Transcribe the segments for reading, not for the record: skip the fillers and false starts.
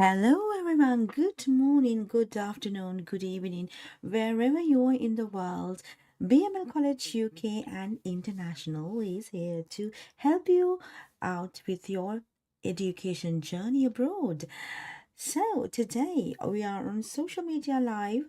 Hello, everyone. Good morning, good afternoon, good evening, wherever you are in the world. BML College UK and International is here to help you out with your education journey abroad. So, today we are on social media live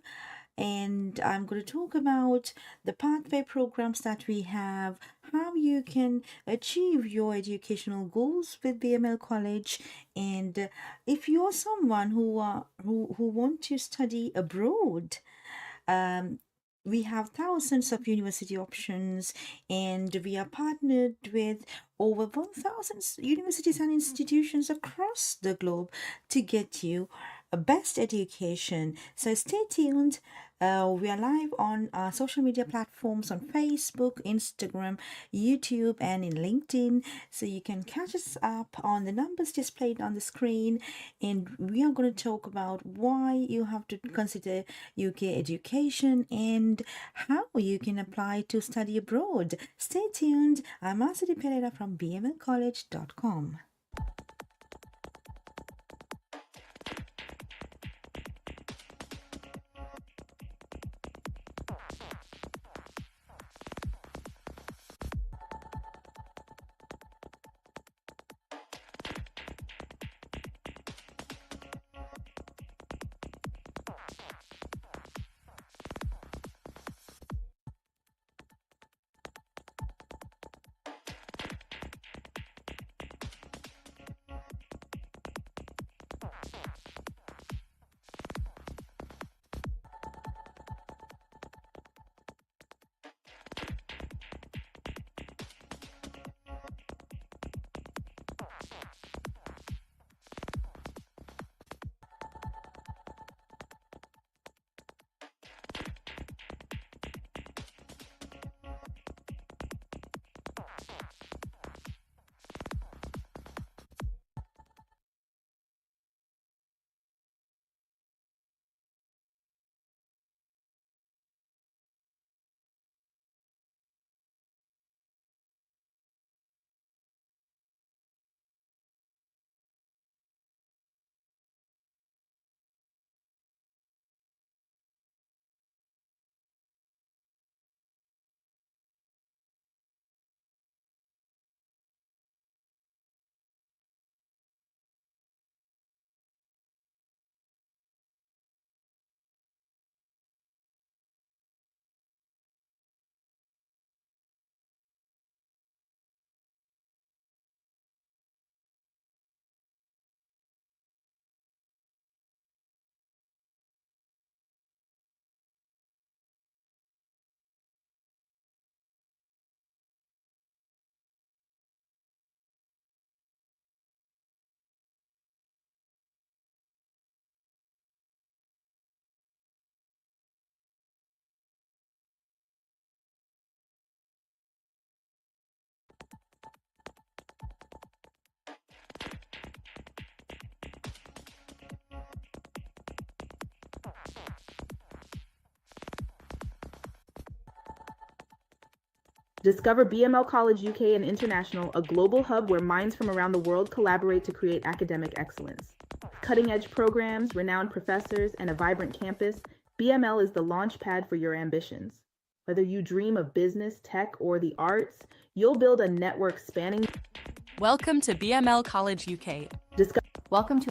and I'm going to talk about the pathway programs that we have, how you can achieve your educational goals with BML College, and if you're someone who want to study abroad, um, we have thousands of university options, and we are partnered with over 1,000 universities and institutions across the globe to get you a best education. So stay tuned. We are live on social media platforms on Facebook, Instagram, YouTube, and in LinkedIn. So you can catch us up on the numbers displayed on the screen. And we are going to talk about why you have to consider UK education and how you can apply to study abroad. Stay tuned. I'm Asadi Pereira from bmlcollege.com. Discover BML College UK and International, a global hub where minds from around the world collaborate to create academic excellence. Cutting-edge programs, renowned professors, and a vibrant campus, BML is the launch pad for your ambitions. Whether you dream of business, tech, or the arts, you'll build a network spanning. Welcome to BML College UK. Welcome to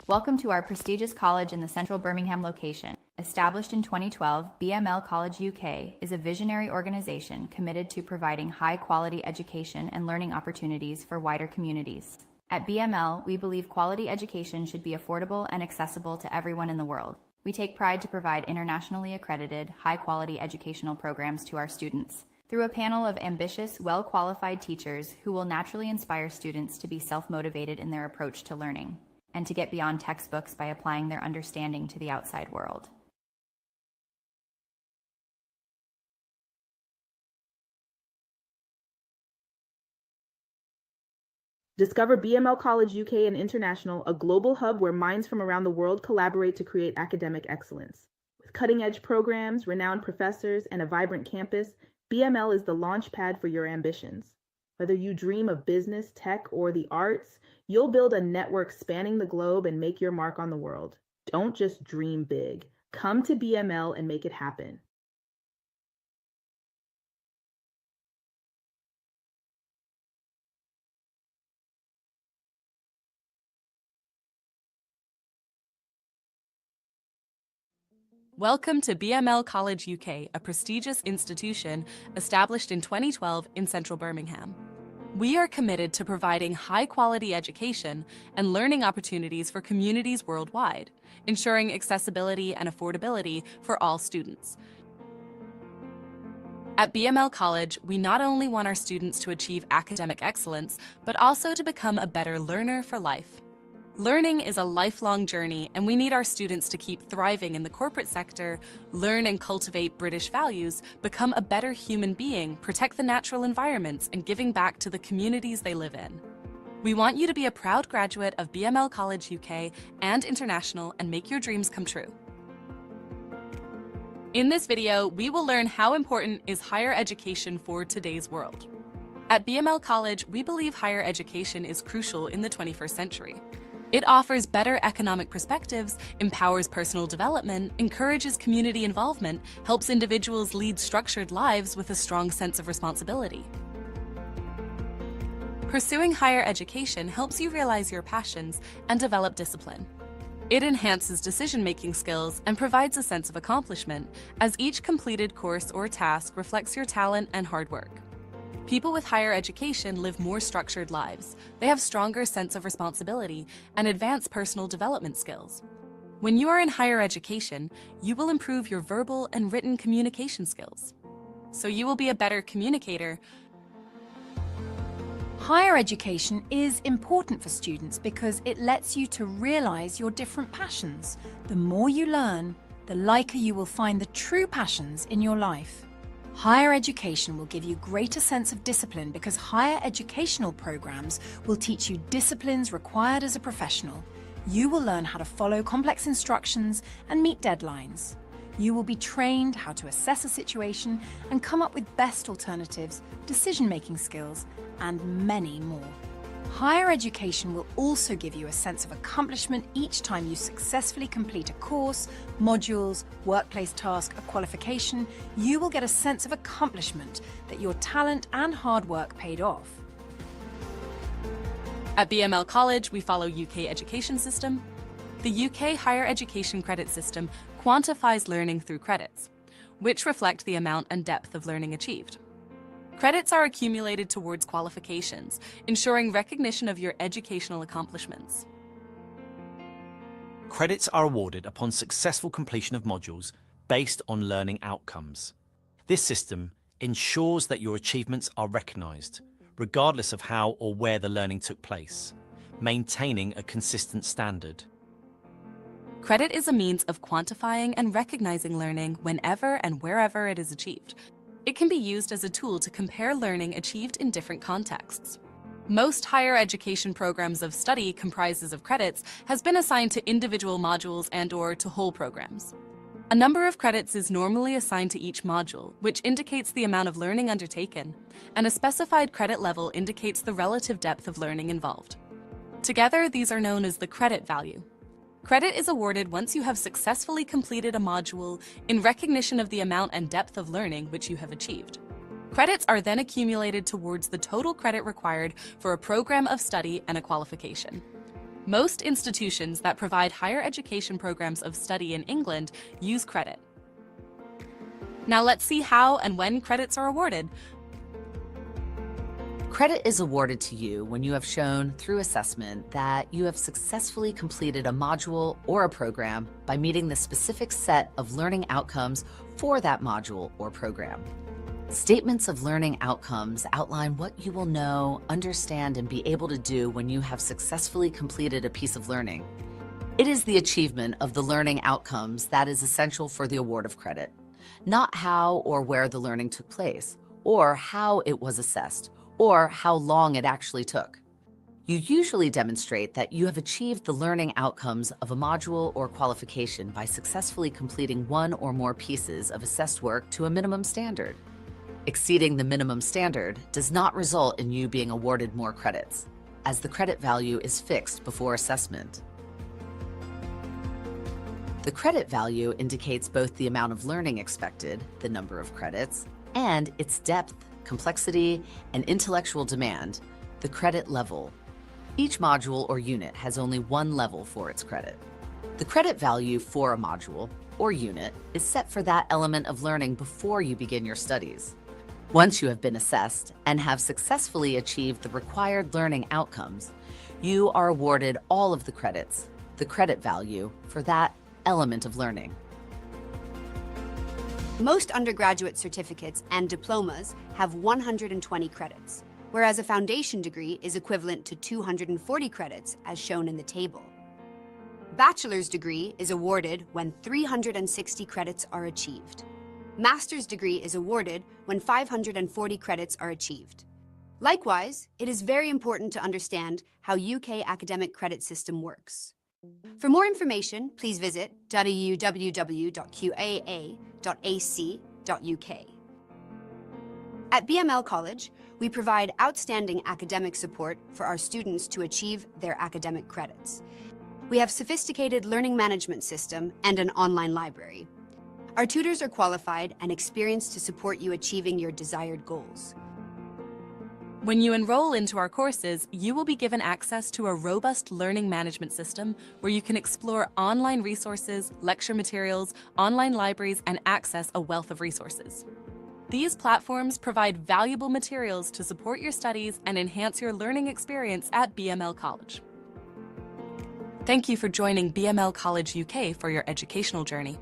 Welcome to our prestigious college in the central Birmingham location. Established in 2012, BML College UK is a visionary organization committed to providing high-quality education and learning opportunities for wider communities. At BML, we believe quality education should be affordable and accessible to everyone in the world. We take pride to provide internationally accredited, high-quality educational programs to our students through a panel of ambitious, well-qualified teachers who will naturally inspire students to be self-motivated in their approach to learning and to get beyond textbooks by applying their understanding to the outside world. Discover BML College UK and International, a global hub where minds from around the world collaborate to create academic excellence. With cutting-edge programs, renowned professors, and a vibrant campus, BML is the launch pad for your ambitions. Whether you dream of business, tech, or the arts, you'll build a network spanning the globe and make your mark on the world. Don't just dream big. Come to BML and make it happen. Welcome to BML College UK, a prestigious institution established in 2012 in central Birmingham. We are committed to providing high-quality education and learning opportunities for communities worldwide, ensuring accessibility and affordability for all students. At BML College, we not only want our students to achieve academic excellence, but also to become a better learner for life. Learning is a lifelong journey, and we need our students to keep thriving in the corporate sector, learn and cultivate British values, become a better human being, protect the natural environments, and giving back to the communities they live in. We want you to be a proud graduate of BML College UK and International and make your dreams come true. In this video, we will learn how important is higher education for today's world. At BML College, we believe higher education is crucial in the 21st century. It offers better economic perspectives, empowers personal development, encourages community involvement, helps individuals lead structured lives with a strong sense of responsibility. Pursuing higher education helps you realize your passions and develop discipline. It enhances decision-making skills and provides a sense of accomplishment, as each completed course or task reflects your talent and hard work. People with higher education live more structured lives. They have stronger sense of responsibility and advanced personal development skills. When you are in higher education, you will improve your verbal and written communication skills. So you will be a better communicator. Higher education is important for students because it lets you to realize your different passions. The more you learn, the liker you will find the true passions in your life. Higher education will give you greater sense of discipline because higher educational programs will teach you disciplines required as a professional. You will learn how to follow complex instructions and meet deadlines. You will be trained how to assess a situation and come up with best alternatives, decision-making skills, and many more. Higher education will also give you a sense of accomplishment each time you successfully complete a course, modules, workplace task, a qualification. You will get a sense of accomplishment that your talent and hard work paid off. At BML College, we follow UK education system. The UK higher education credit system quantifies learning through credits, which reflect the amount and depth of learning achieved. Credits are accumulated towards qualifications, ensuring recognition of your educational accomplishments. Credits are awarded upon successful completion of modules based on learning outcomes. This system ensures that your achievements are recognised, regardless of how or where the learning took place, maintaining a consistent standard. Credit is a means of quantifying and recognizing learning whenever and wherever it is achieved. It can be used as a tool to compare learning achieved in different contexts. Most higher education programs of study comprises of credits has been assigned to individual modules and/or to whole programs. A number of credits is normally assigned to each module, which indicates the amount of learning undertaken, and a specified credit level indicates the relative depth of learning involved. Together, these are known as the credit value. Credit is awarded once you have successfully completed a module in recognition of the amount and depth of learning which you have achieved. Credits are then accumulated towards the total credit required for a program of study and a qualification. Most institutions that provide higher education programs of study in England use credit. Now let's see how and when credits are awarded. Credit is awarded to you when you have shown through assessment that you have successfully completed a module or a program by meeting the specific set of learning outcomes for that module or program. Statements of learning outcomes outline what you will know, understand, and be able to do when you have successfully completed a piece of learning. It is the achievement of the learning outcomes that is essential for the award of credit, not how or where the learning took place, or how it was assessed, or how long it actually took. You usually demonstrate that you have achieved the learning outcomes of a module or qualification by successfully completing one or more pieces of assessed work to a minimum standard. Exceeding the minimum standard does not result in you being awarded more credits, as the credit value is fixed before assessment. The credit value indicates both the amount of learning expected, the number of credits, and its depth, complexity, and intellectual demand, the credit level. Each module or unit has only one level for its credit. The credit value for a module or unit is set for that element of learning before you begin your studies. Once you have been assessed and have successfully achieved the required learning outcomes, you are awarded all of the credits, the credit value for that element of learning. Most undergraduate certificates and diplomas have 120 credits, whereas a foundation degree is equivalent to 240 credits as shown in the table. Bachelor's degree is awarded when 360 credits are achieved. Master's degree is awarded when 540 credits are achieved. Likewise, it is very important to understand how UK academic credit system works. For more information, please visit www.qaa.ac.uk. At BML College, we provide outstanding academic support for our students to achieve their academic credits. We have sophisticated learning management system and an online library. Our tutors are qualified and experienced to support you achieving your desired goals. When you enroll into our courses, you will be given access to a robust learning management system where you can explore online resources, lecture materials, online libraries, and access a wealth of resources. These platforms provide valuable materials to support your studies and enhance your learning experience at BML College. Thank you for joining BML College UK for your educational journey.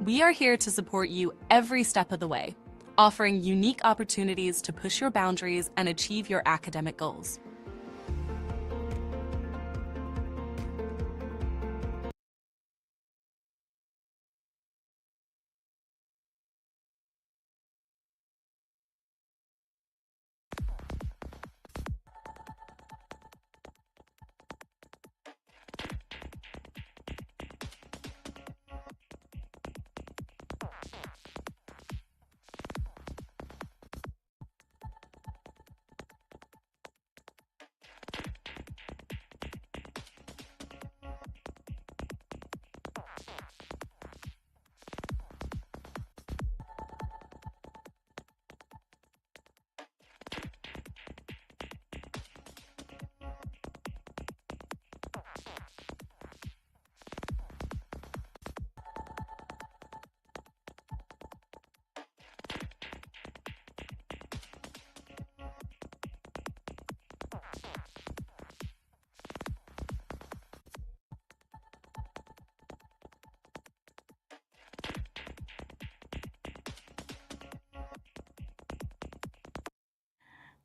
We are here to support you every step of the way, offering unique opportunities to push your boundaries and achieve your academic goals.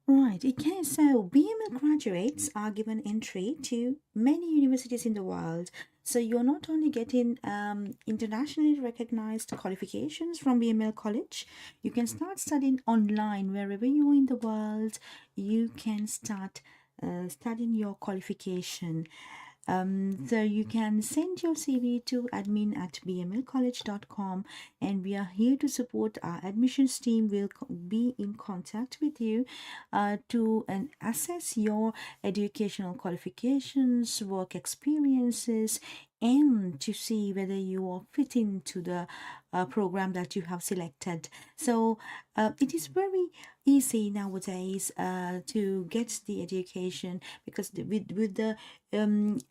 Right, okay, so BML graduates are given entry to many universities in the world. So you're not only getting internationally recognized qualifications from BML College, you can start studying online wherever you are in the world. You can start studying your qualification. So you can send your CV to admin@bmlcollege.com, and we are here to support. Our admissions team will be in contact with you to assess your educational qualifications, work experiences, and to see whether you are fit into the program that you have selected. So it is very easy nowadays to get the education, because with the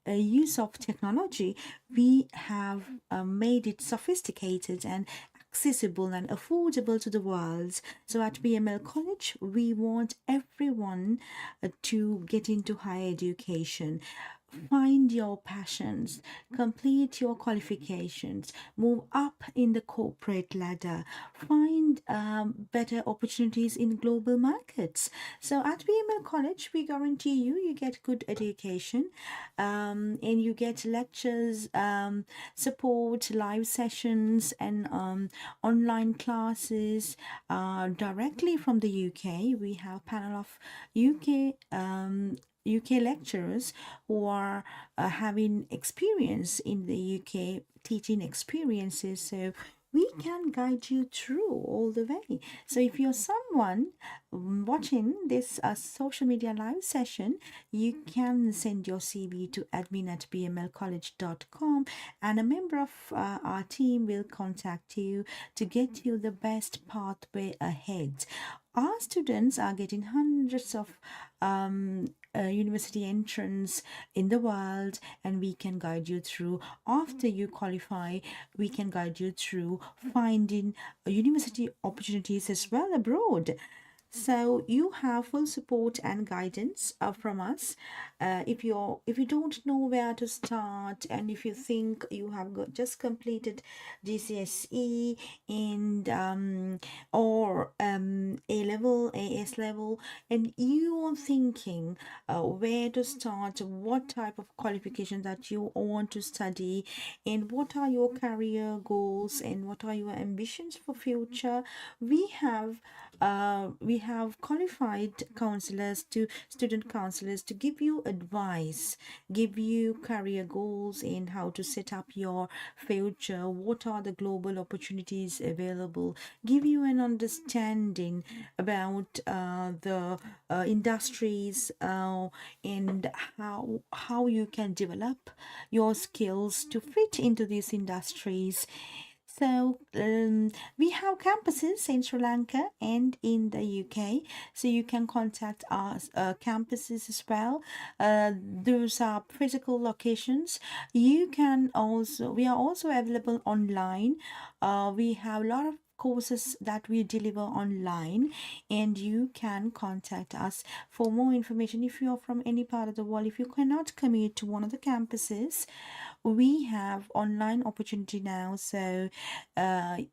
use of technology, we have made it sophisticated and accessible and affordable to the world. So at BML College, we want everyone to get into higher education. Find your passions, complete your qualifications, move up in the corporate ladder, find better opportunities in global markets. So at BML College, we guarantee you get good education, and you get lectures, support, live sessions, and online classes directly from the UK. We have panel of UK UK lecturers who are having experience in the UK, teaching experiences. So we can guide you through all the way. So if you're someone watching this social media live session, you can send your CV to admin@bmlcollege.com, and a member of our team will contact you to get you the best pathway ahead. Our students are getting hundreds of university entrance in the world, and we can guide you through. After you qualify, we can guide you through finding university opportunities as well abroad. So you have full support and guidance from us. If you don't know where to start, and if you think you have just completed GCSE and or A level, AS level, and you are thinking where to start, what type of qualification that you want to study, and what are your career goals, and what are your ambitions for future, we have qualified counselors to student counselors to give you advice, give you career goals in how to set up your future, what are the global opportunities available, give you an understanding about the industries and how you can develop your skills to fit into these industries. So we have campuses in Sri Lanka and in the UK, so you can contact our campuses as well. Those are physical locations. We are also available online. We have a lot of courses that we deliver online, and you can contact us for more information. If you are from any part of the world, if you cannot commute to one of the campuses, we have online opportunity now, so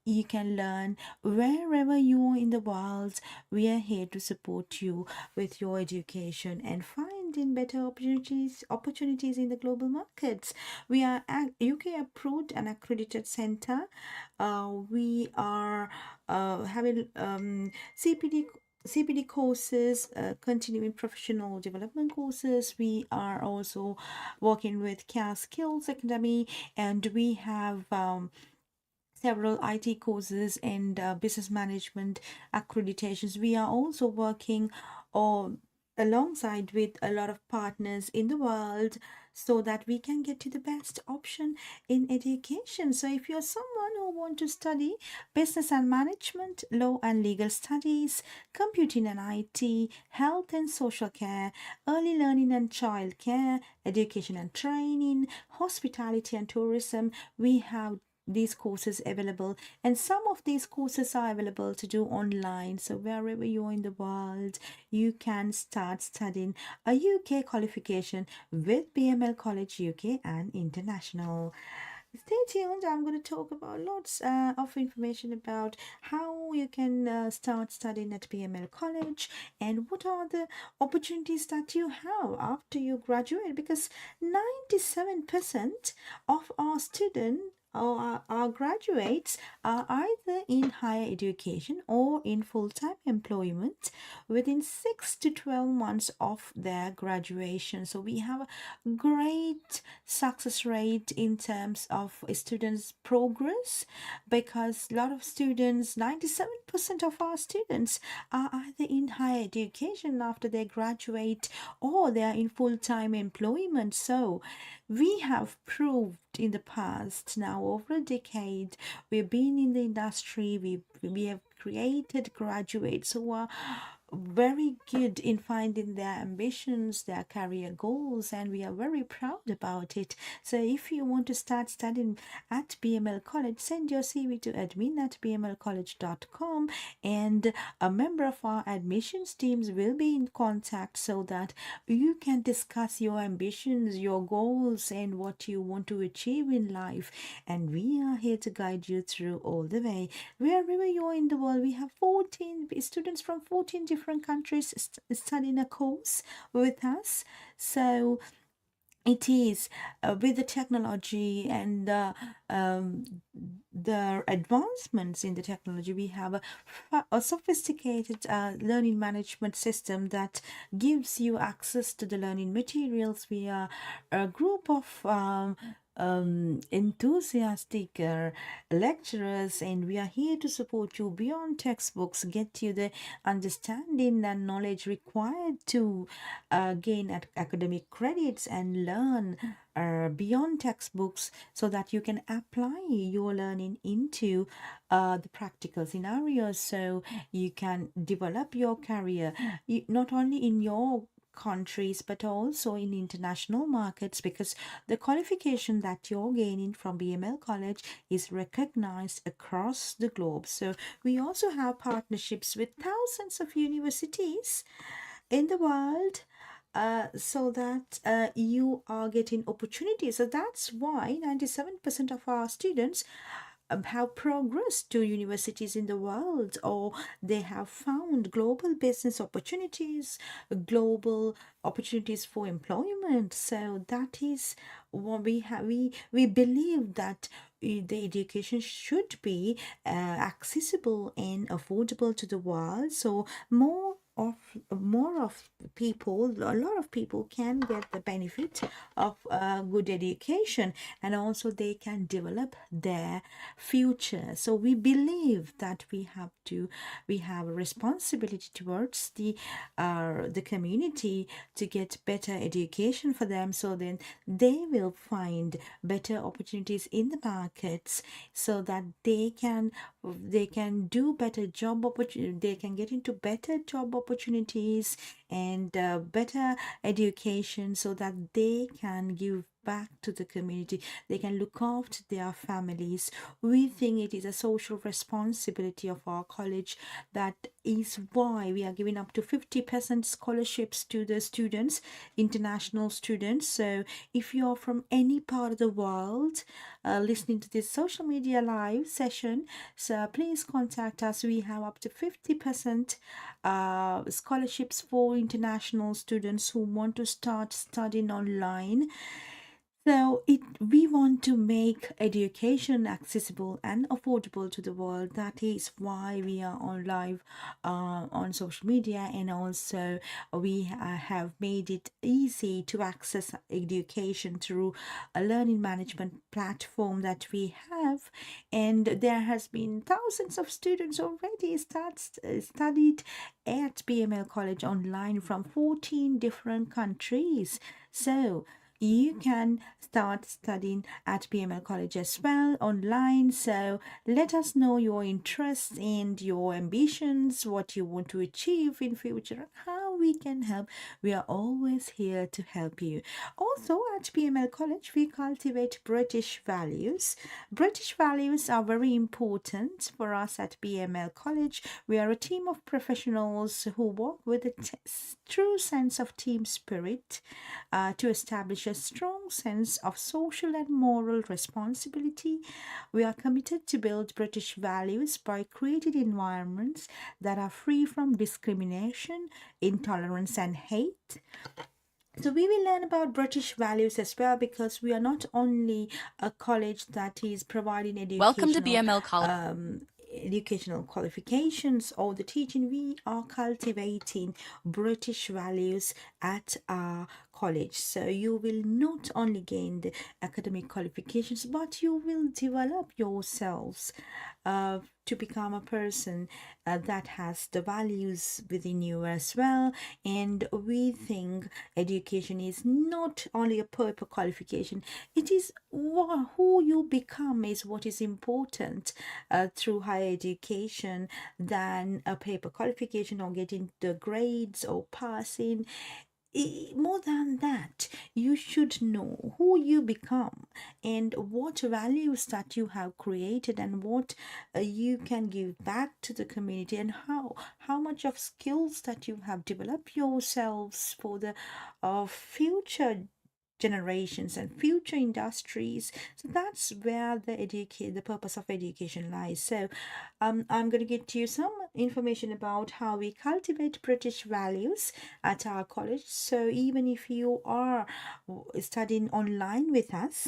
you can learn wherever you are in the world. We are here to support you with your education and finding better opportunities in the global markets. We are a UK approved and accredited center. We are having CPD courses, continuing professional development courses. We are also working with CAS Skills Academy, and we have several IT courses and business management accreditations. We are also working alongside with a lot of partners in the world so that we can get to the best option in education. So if you're someone who want to study business and management, law and legal studies, computing and IT, health and social care, early learning and child care, education and training, hospitality and tourism, we have these courses available, and some of these courses are available to do online. So wherever you are in the world, you can start studying a UK qualification with BML College UK and International. Stay tuned. I'm going to talk about lots of information about how you can start studying at BML College and what are the opportunities that you have after you graduate, because 97% of our students or our graduates are either in higher education or in full-time employment within 6 to 12 months of their graduation. So we have a great success rate in terms of students' progress, because a lot of students, 97% of our students, are either in higher education after they graduate or they are in full-time employment. So we have proved in the past, now over a decade, we've been in the industry, we have created graduates who are very good in finding their ambitions, their career goals, and we are very proud about it. So if you want to start studying at BML College, send your CV to admin@bmlcollege.com, and a member of our admissions teams will be in contact so that you can discuss your ambitions, your goals, and what you want to achieve in life. And we are here to guide you through all the way. Wherever you are in the world, we have 14 students from 14 different countries studying a course with us. So it is with the technology and the advancements in the technology, we have a sophisticated learning management system that gives you access to the learning materials. We are a group of enthusiastic lecturers, and we are here to support you beyond textbooks, get you the understanding and knowledge required to gain academic credits and learn beyond textbooks, so that you can apply your learning into the practical scenarios, so you can develop your career not only in your countries but also in international markets, because the qualification that you're gaining from BML College is recognized across the globe. So we also have partnerships with thousands of universities in the world, so that you are getting opportunities. So that's why 97% of our students have progressed to universities in the world, or they have found global business opportunities, global opportunities for employment. So that is what we have. We believe that the education should be accessible and affordable to the world, so more of people, a lot of people can get the benefit of good education, and also they can develop their future. So we believe that we have a responsibility towards the community to get better education for them, so then they will find better opportunities in the markets, so that they can do better job opportunity, they can get into better job opportunities and better education, so that they can give back to the community, they can look after their families. We think it is a social responsibility of our college. That is why we are giving up to 50% scholarships to the students, international students. So if you're from any part of the world listening to this social media live session, so please contact us. We have up to 50% scholarships for international students who want to start studying online. So we want to make education accessible and affordable to the world. That is why we are on live on social media, and also we have made it easy to access education through a learning management platform that we have. And there has been thousands of students already studied at BML College online from 14 different countries. So you can start studying at BML College as well online. So let us know your interests and your ambitions, what you want to achieve in future, and how we can help. We are always here to help you. Also at BML College, we cultivate British values. British values are very important for us at BML College. We are a team of professionals who work with a true sense of team spirit to establish a strong sense of social and moral responsibility. We are committed to build British values by creating environments that are free from discrimination, intolerance, and hate. So we will learn about British values as well, because we are not only a college that is providing Welcome to BML College. educational qualifications or the teaching. We are cultivating British values at our college. So you will not only gain the academic qualifications, but you will develop yourselves to become a person that has the values within you as well. And we think education is not only a paper qualification, it is who you become is what is important through higher education than a paper qualification or getting the grades or passing. More than that, you should know who you become and what values that you have created, and what you can give back to the community, and how much of skills that you have developed yourselves for the future generations and future industries. So that's where the purpose of education lies. So I'm going to get you some information about how we cultivate British values at our college. So even if you are studying online with us,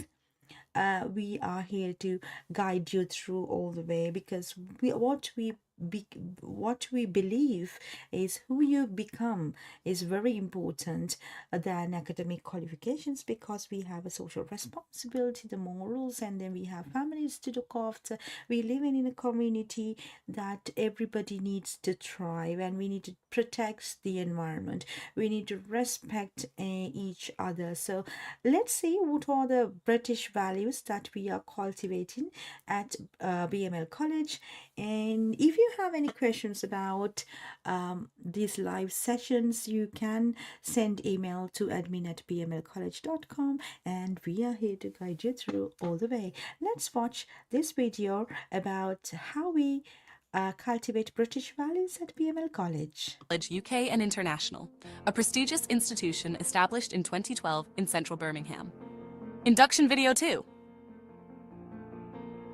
we are here to guide you through all the way, because what we believe is who you become is very important than academic qualifications, because we have a social responsibility, the morals, and then we have families to look after. We live in a community that everybody needs to thrive, and we need to protect the environment. We need to respect each other. So let's see what are the British values that we are cultivating at BML College. And if you have any questions about these live sessions, you can send email to admin@bmlcollege.com, and we are here to guide you through all the way. Let's watch this video about how we cultivate British values at BML College. College UK and International, a prestigious institution established in 2012 in central Birmingham. Induction video 2.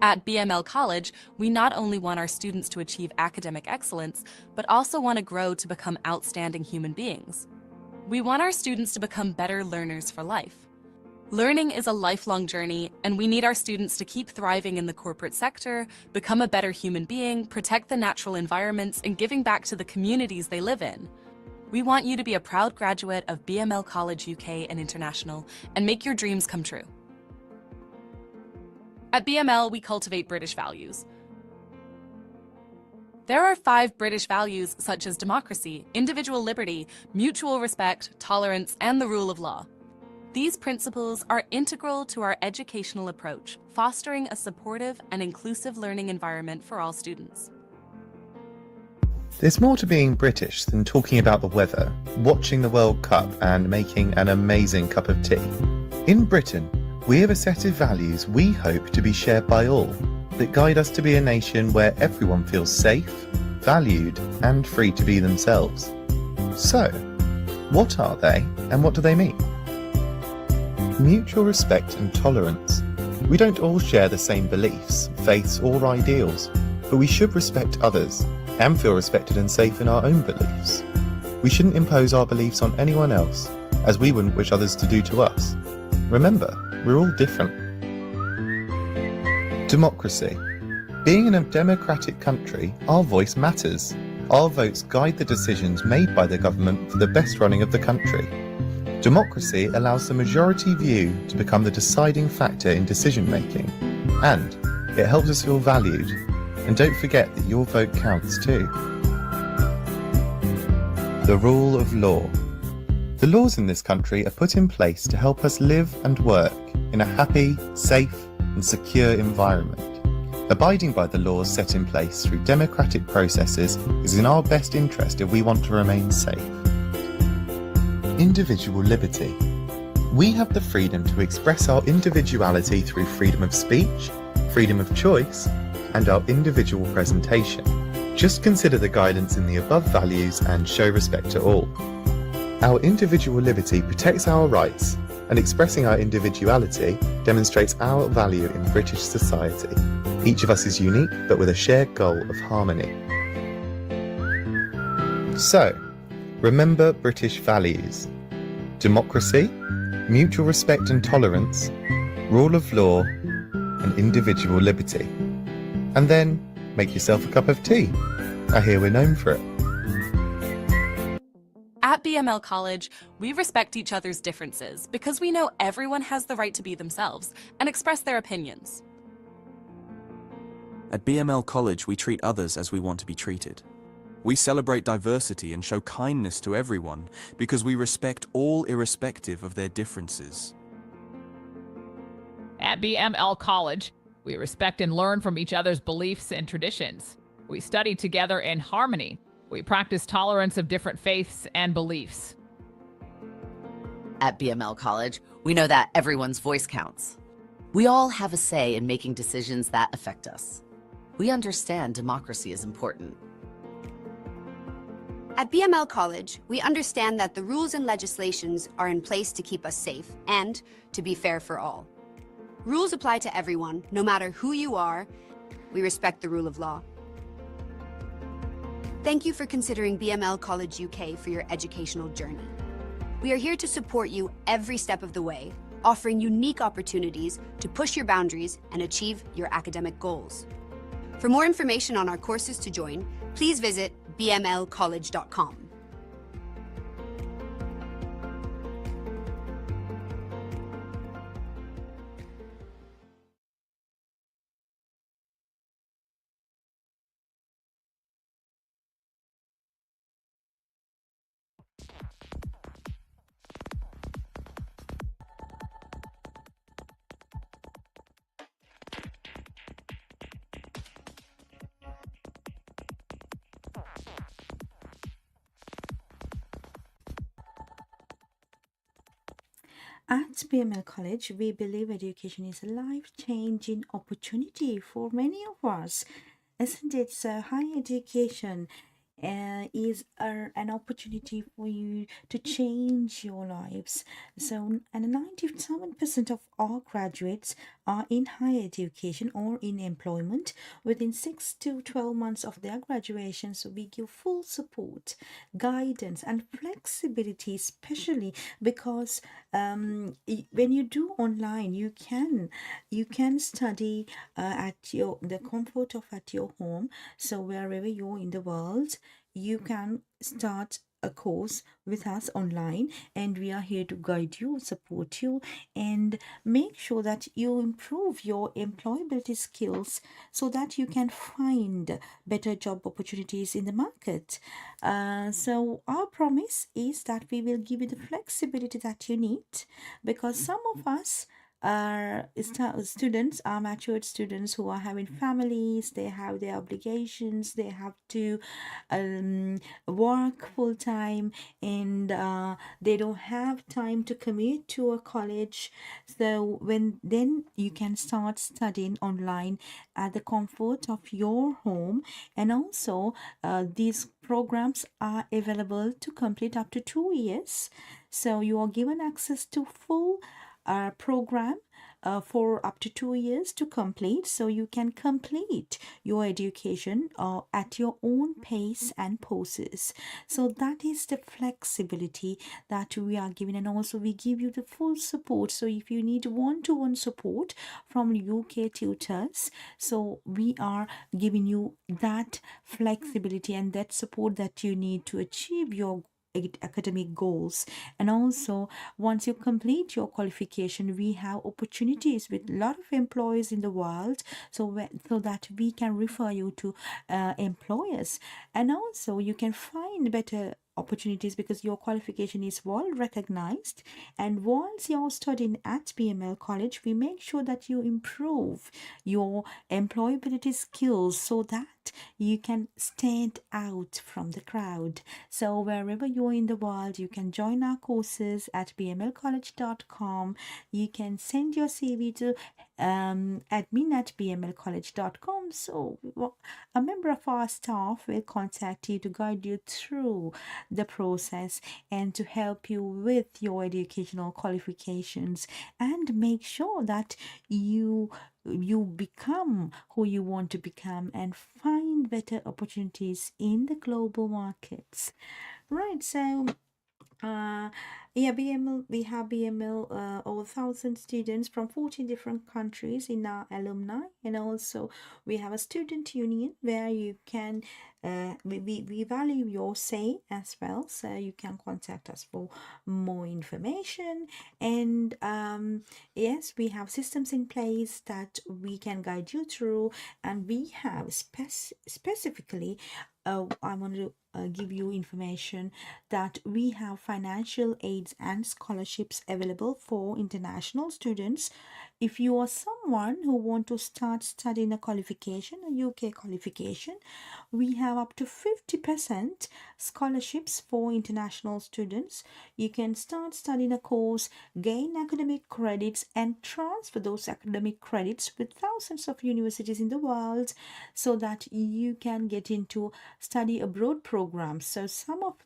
At BML College, we not only want our students to achieve academic excellence, but also want to grow to become outstanding human beings. We want our students to become better learners for life. Learning is a lifelong journey, and we need our students to keep thriving in the corporate sector, become a better human being, protect the natural environments, and giving back to the communities they live in. We want you to be a proud graduate of BML College UK and International and make your dreams come true. At BML, we cultivate British values. There are 5 British values such as democracy, individual liberty, mutual respect, tolerance, and the rule of law. These principles are integral to our educational approach, fostering a supportive and inclusive learning environment for all students. There's more to being British than talking about the weather, watching the World Cup, and making an amazing cup of tea. In Britain, we have a set of values we hope to be shared by all, that guide us to be a nation where everyone feels safe, valued, and free to be themselves. So, what are they, and what do they mean? Mutual respect and tolerance. We don't all share the same beliefs, faiths, or ideals, but we should respect others and feel respected and safe in our own beliefs. We shouldn't impose our beliefs on anyone else, as we wouldn't wish others to do to us. Remember, we're all different. Democracy. Being in a democratic country, our voice matters. Our votes guide the decisions made by the government for the best running of the country. Democracy allows the majority view to become the deciding factor in decision making, and it helps us feel valued. And don't forget that your vote counts too. The rule of law. The laws in this country are put in place to help us live and work in a happy, safe, and secure environment. Abiding by the laws set in place through democratic processes is in our best interest if we want to remain safe. Individual liberty. We have the freedom to express our individuality through freedom of speech, freedom of choice, and our individual presentation. Just consider the guidance in the above values and show respect to all. Our individual liberty protects our rights, and expressing our individuality demonstrates our value in British society. Each of us is unique, but with a shared goal of harmony. So, remember British values: democracy, mutual respect and tolerance, rule of law, and individual liberty. And then, make yourself a cup of tea. I hear we're known for it. At BML College, we respect each other's differences because we know everyone has the right to be themselves and express their opinions. At BML College, we treat others as we want to be treated. We celebrate diversity and show kindness to everyone because we respect all irrespective of their differences. At BML College, we respect and learn from each other's beliefs and traditions. We study together in harmony. We practice tolerance of different faiths and beliefs. At BML College, we know that everyone's voice counts. We all have a say in making decisions that affect us. We understand democracy is important. At BML College, we understand that the rules and legislations are in place to keep us safe and to be fair for all. Rules apply to everyone, no matter who you are. We respect the rule of law. Thank you for considering BML College UK for your educational journey. We are here to support you every step of the way. offering unique opportunities to push your boundaries and achieve your academic goals. For more information on our courses to join, please visit bmlcollege.com. At BML College, we believe education is a life-changing opportunity for many of us, isn't it? So, higher education is an opportunity for you to change your lives. So, and 97% of all graduates are in higher education or in employment within 6 to 12 months of their graduation. So, we give full support, guidance, and flexibility, especially because when you do online, you can study at the comfort of at your home. So wherever you're in the world, you can start a course with us online, and we are here to guide you, support you, and make sure that you improve your employability skills so that you can find better job opportunities in the market. So our promise is that we will give you the flexibility that you need, because some of us are students, are matured students who are having families, they have their obligations, they have to work full time, and they don't have time to commute to a college. So when then you can start studying online at the comfort of your home. And also these programs are available to complete up to 2 years, so you are given access to full program for up to 2 years to complete, so you can complete your education at your own pace and poses. So that is the flexibility that we are giving, and also we give you the full support. So if you need one-to-one support from UK tutors, so we are giving you that flexibility and that support that you need to achieve your academic goals. And also, once you complete your qualification, we have opportunities with a lot of employers in the world, so that we can refer you to employers, and also you can find better opportunities because your qualification is well recognized. And once you're studying at BML College, we make sure that you improve your employability skills so that you can stand out from the crowd. So wherever you're in the world, you can join our courses at bmlcollege.com. You can send your CV to admin@bmlcollege.com. So a member of our staff will contact you to guide you through the process and to help you with your educational qualifications and make sure that you become who you want to become and find better opportunities in the global markets. Right, so yeah, BML, we have BML over 1,000 students from 14 different countries in our alumni, and also we have a student union where you can we value your say as well, so you can contact us for more information. And yes, we have systems in place that we can guide you through, and we have specifically I want to give you information that we have financial aids and scholarships available for international students. If you are someone who want to start studying a qualification, a UK qualification, we have up to 50% scholarships for international students. You can start studying a course, gain academic credits, and transfer those academic credits with thousands of universities in the world so that you can get into study abroad programs. So some of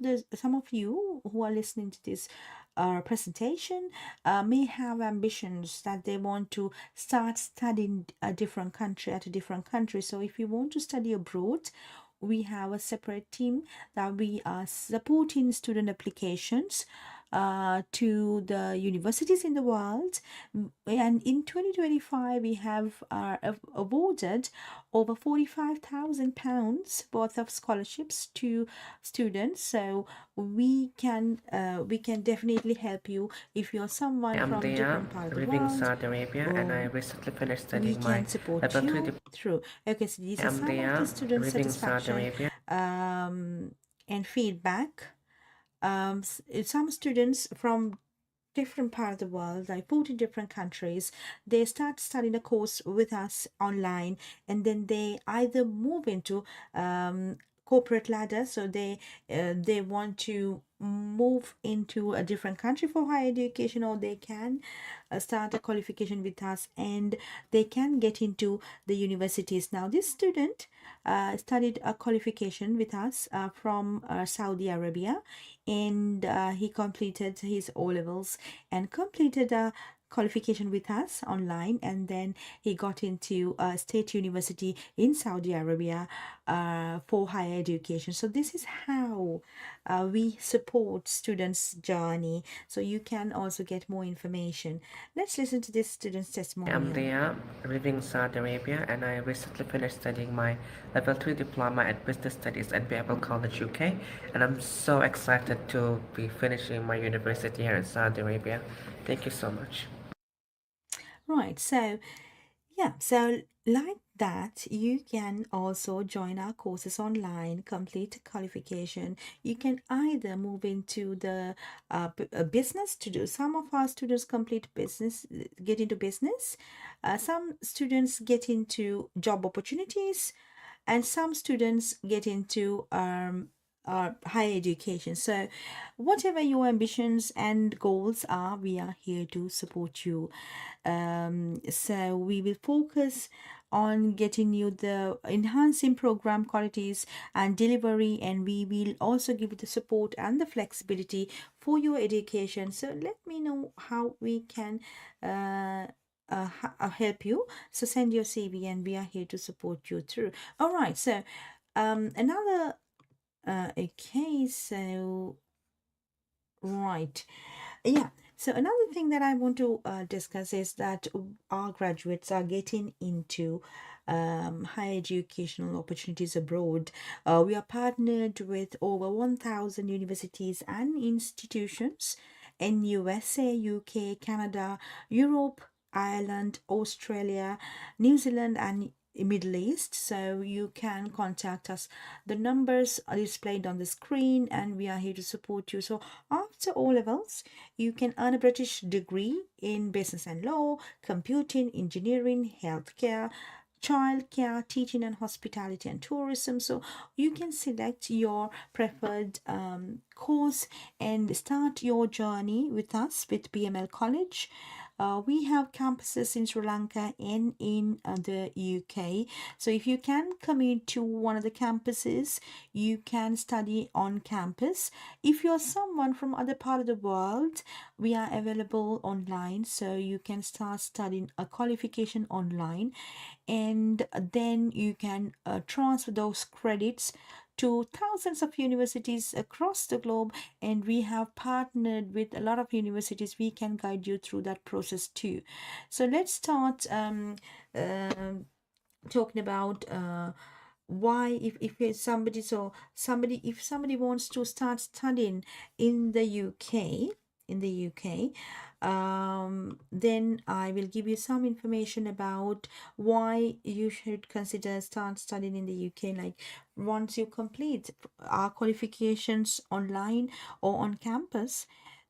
you who are listening to this presentation may have ambitions that they want to start studying a different country at a different country. So if you want to study abroad, we have a separate team that we are supporting student applications to the universities in the world. And in 2025, we have awarded over £45,000 worth of scholarships to students. So we can definitely help you if you're someone I'm from Dia, different part of the living in world. Saudi Arabia, and I Or recently finished we studying my can support level 3 you through. Okay, so these are I'm some of Dia, the student living in Saudi satisfaction Arabia. and feedback. Some students from different part of the world, like 40 different countries, they start studying a course with us online, and then they either move into corporate ladder, so they want to move into a different country for higher education, or they can start a qualification with us and they can get into the universities. Now this student studied a qualification with us from Saudi Arabia, and he completed his O levels and completed a qualification with us online, and then he got into a state university in Saudi Arabia for higher education. So this is how we support students' journey, so you can also get more information. Let's listen to this student's I'm testimonial. Dia, living in Saudi Arabia, and I recently finished studying my level 3 diploma at business studies at BML College UK, and I'm so excited to be finishing my university here in Saudi Arabia. Thank you so much. Right, so yeah, so like that, you can also join our courses online, complete qualification. You can either move into the business to do. Some of our students complete business, get into business. Some students get into job opportunities, and some students get into higher education. So whatever your ambitions and goals are, we are here to support you. So we will focus on getting you the enhancing program qualities and delivery, and we will also give you the support and the flexibility for your education. So let me know how we can help you. So send your CV and we are here to support you through. All right, so another okay, so right, yeah, so another thing that I want to discuss is that our graduates are getting into higher educational opportunities abroad. We are partnered with over 1,000 universities and institutions in USA, UK, Canada, Europe, Ireland, Australia, New Zealand, and Middle East. So you can contact us. The numbers are displayed on the screen, and we are here to support you. So after O levels, you can earn a British degree in business and law, computing, engineering, healthcare, childcare, teaching and hospitality and tourism. So you can select your preferred course and start your journey with us with BML College. We have campuses in Sri Lanka and in the UK. So if you can commute to one of the campuses, you can study on campus. If you're someone from other part of the world, we are available online, so you can start studying a qualification online, and then you can transfer those credits to thousands of universities across the globe, and we have partnered with a lot of universities. We can guide you through that process too. So let's start talking about why, if somebody, if somebody wants to start studying in the UK, then I will give you some information about why you should consider start studying in the UK. Like, once you complete our qualifications online or on campus,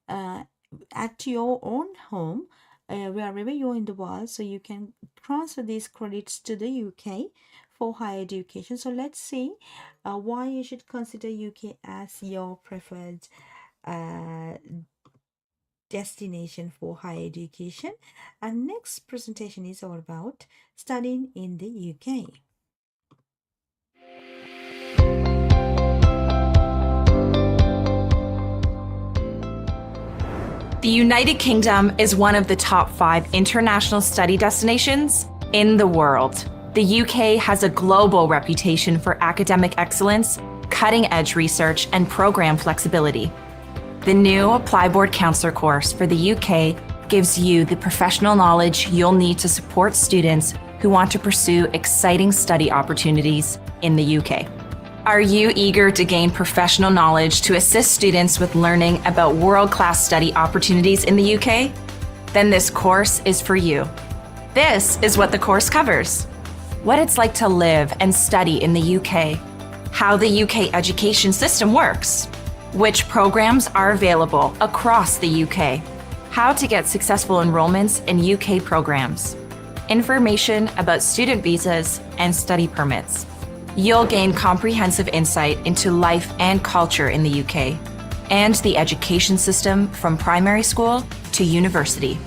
at your own home, wherever you're in the world, so you can transfer these credits to the UK for higher education. So let's see why you should consider UK as your preferred destination for higher education. And next presentation is all about studying in the UK. The United Kingdom is one of the top 5 international study destinations in the world. The UK has a global reputation for academic excellence, cutting-edge research, and program flexibility. The new Apply Board Counselor course for the UK gives you the professional knowledge you'll need to support students who want to pursue exciting study opportunities in the UK. Are you eager to gain professional knowledge to assist students with learning about world-class study opportunities in the UK? Then this course is for you. This is what the course covers: what it's like to live and study in the UK, how the UK education system works, which programs are available across the UK, how to get successful enrollments in UK programs, information about student visas and study permits. You'll gain comprehensive insight into life and culture in the UK and the education system from primary school to university.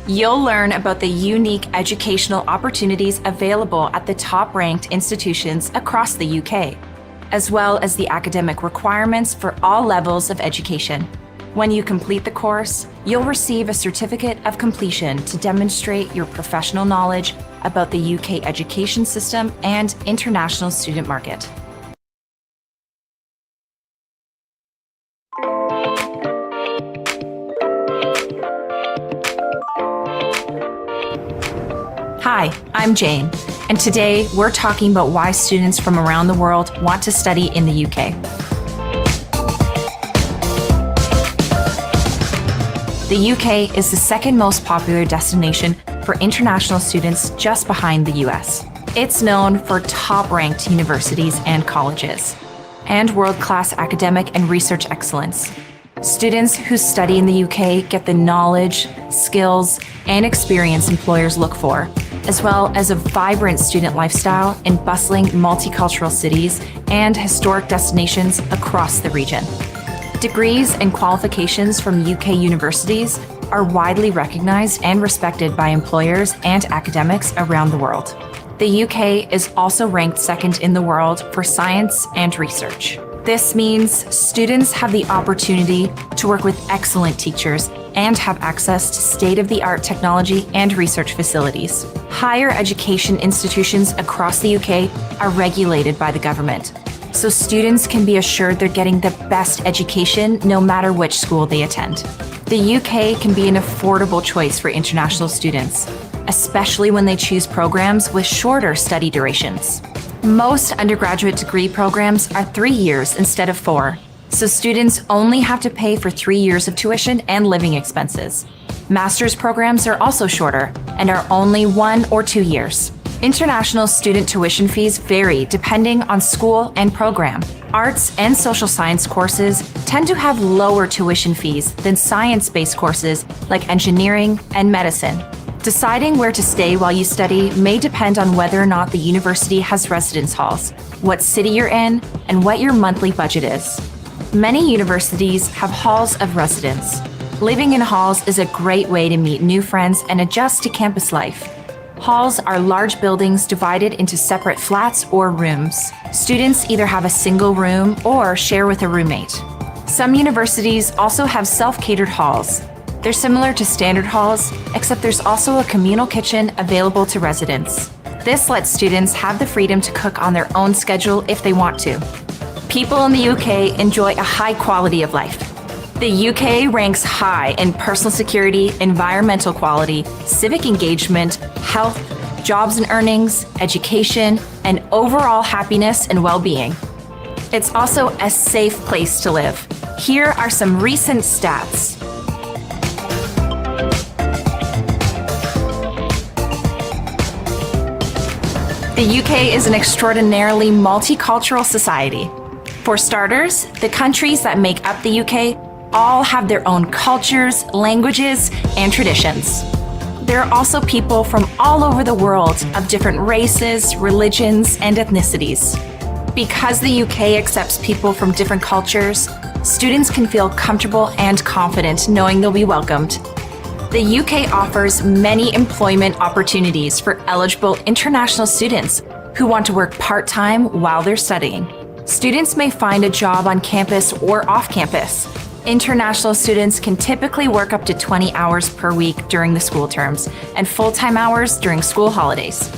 You'll learn about the unique educational opportunities available at the top-ranked institutions across the UK, as well as the academic requirements for all levels of education. When you complete the course, you'll receive a certificate of completion to demonstrate your professional knowledge about the UK education system and international student market. Hi, I'm Jane, and today we're talking about why students from around the world want to study in the UK. The UK is the second most popular destination for international students, just behind the US. It's known for top-ranked universities and colleges, and world-class academic and research excellence. Students who study in the UK get the knowledge, skills, and experience employers look for, as well as a vibrant student lifestyle in bustling multicultural cities and historic destinations across the region. Degrees and qualifications from UK universities are widely recognized and respected by employers and academics around the world. The UK is also ranked second in the world for science and research. This means students have the opportunity to work with excellent teachers and have access to state-of-the-art technology and research facilities. Higher education institutions across the UK are regulated by the government, so students can be assured they're getting the best education no matter which school they attend. The UK can be an affordable choice for international students, especially when they choose programs with shorter study durations. Most undergraduate degree programs are 3 years instead of 4, so students only have to pay for 3 years of tuition and living expenses. Master's programs are also shorter and are only 1 or 2 years. International student tuition fees vary depending on school and program. Arts and social science courses tend to have lower tuition fees than science-based courses like engineering and medicine. Deciding where to stay while you study may depend on whether or not the university has residence halls, what city you're in, and what your monthly budget is. Many universities have halls of residence. Living in halls is a great way to meet new friends and adjust to campus life. Halls are large buildings divided into separate flats or rooms. Students either have a single room or share with a roommate. Some universities also have self-catered halls. They're similar to standard halls, except there's also a communal kitchen available to residents. This lets students have the freedom to cook on their own schedule if they want to. People in the UK enjoy a high quality of life. The UK ranks high in personal security, environmental quality, civic engagement, health, jobs and earnings, education, and overall happiness and well-being. It's also a safe place to live. Here are some recent stats. The UK is an extraordinarily multicultural society. For starters, the countries that make up the UK all have their own cultures, languages, and traditions. There are also people from all over the world of different races, religions, and ethnicities. Because the UK accepts people from different cultures, students can feel comfortable and confident knowing they'll be welcomed. The UK offers many employment opportunities for eligible international students who want to work part-time while they're studying. Students may find a job on campus or off campus. International students can typically work up to 20 hours per week during the school terms and full-time hours during school holidays.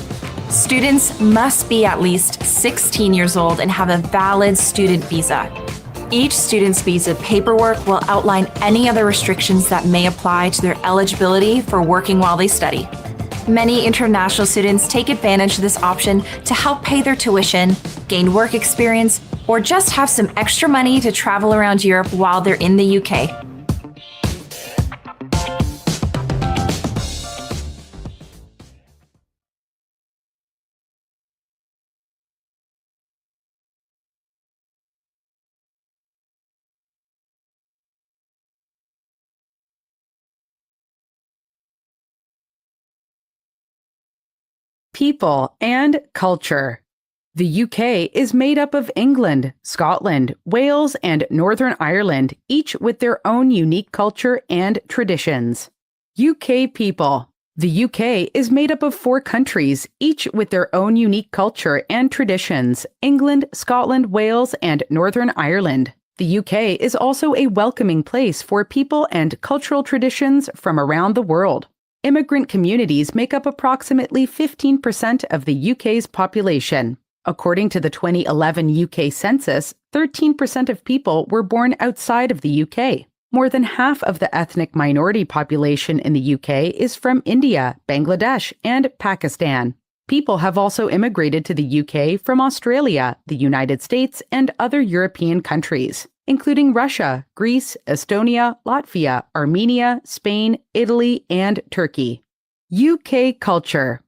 Students must be at least 16 years old and have a valid student visa. Each student's visa paperwork will outline any other restrictions that may apply to their eligibility for working while they study. Many international students take advantage of this option to help pay their tuition, gain work experience, or just have some extra money to travel around Europe while they're in the UK. People and culture. The UK is made up of England, Scotland, Wales, and Northern Ireland, each with their own unique culture and traditions. UK people. The UK is made up of 4 countries, each with their own unique culture and traditions: England, Scotland, Wales, and Northern Ireland. The UK is also a welcoming place for people and cultural traditions from around the world. Immigrant communities make up approximately 15% of the UK's population. According to the 2011 UK census, 13% of people were born outside of the UK. More than half of the ethnic minority population in the UK is from India, Bangladesh, and Pakistan. People have also immigrated to the UK from Australia, the United States, and other European countries, including Russia, Greece, Estonia, Latvia, Armenia, Spain, Italy, and Turkey. UK culture.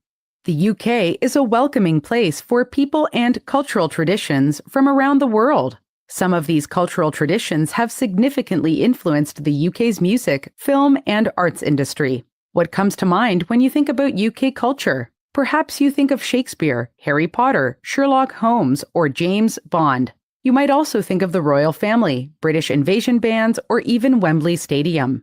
The UK is a welcoming place for people and cultural traditions from around the world. Some of these cultural traditions have significantly influenced the UK's music, film, and arts industry. What comes to mind when you think about UK culture? Perhaps you think of Shakespeare, Harry Potter, Sherlock Holmes, or James Bond. You might also think of the royal family, British invasion bands, or even Wembley Stadium.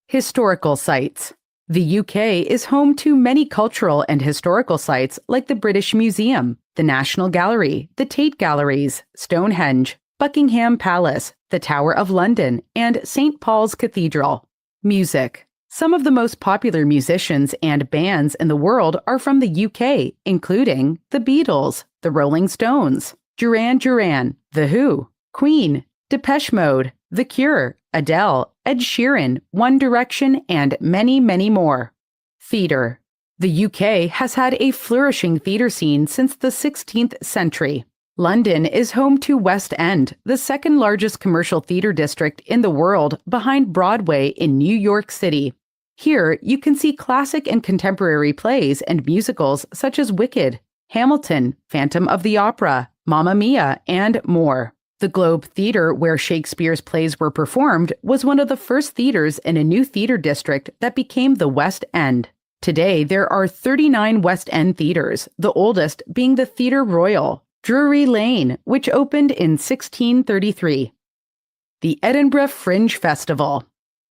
Historical sites. The UK is home to many cultural and historical sites like the British Museum, the National Gallery, the Tate Galleries, Stonehenge, Buckingham Palace, the Tower of London, and St. Paul's Cathedral. Music. Some of the most popular musicians and bands in the world are from the UK, including the Beatles, the Rolling Stones, Duran Duran, The Who, Queen, Depeche Mode, The Cure, Adele, Ed Sheeran, One Direction, and many, many more. Theatre. The UK has had a flourishing theatre scene since the 16th century. London is home to West End, the second largest commercial theatre district in the world behind Broadway in New York City. Here, you can see classic and contemporary plays and musicals such as Wicked, Hamilton, Phantom of the Opera, Mamma Mia, and more. The Globe Theatre, where Shakespeare's plays were performed, was one of the first theatres in a new theatre district that became the West End. Today, there are 39 West End theatres, the oldest being the Theatre Royal, Drury Lane, which opened in 1633. The Edinburgh Fringe Festival.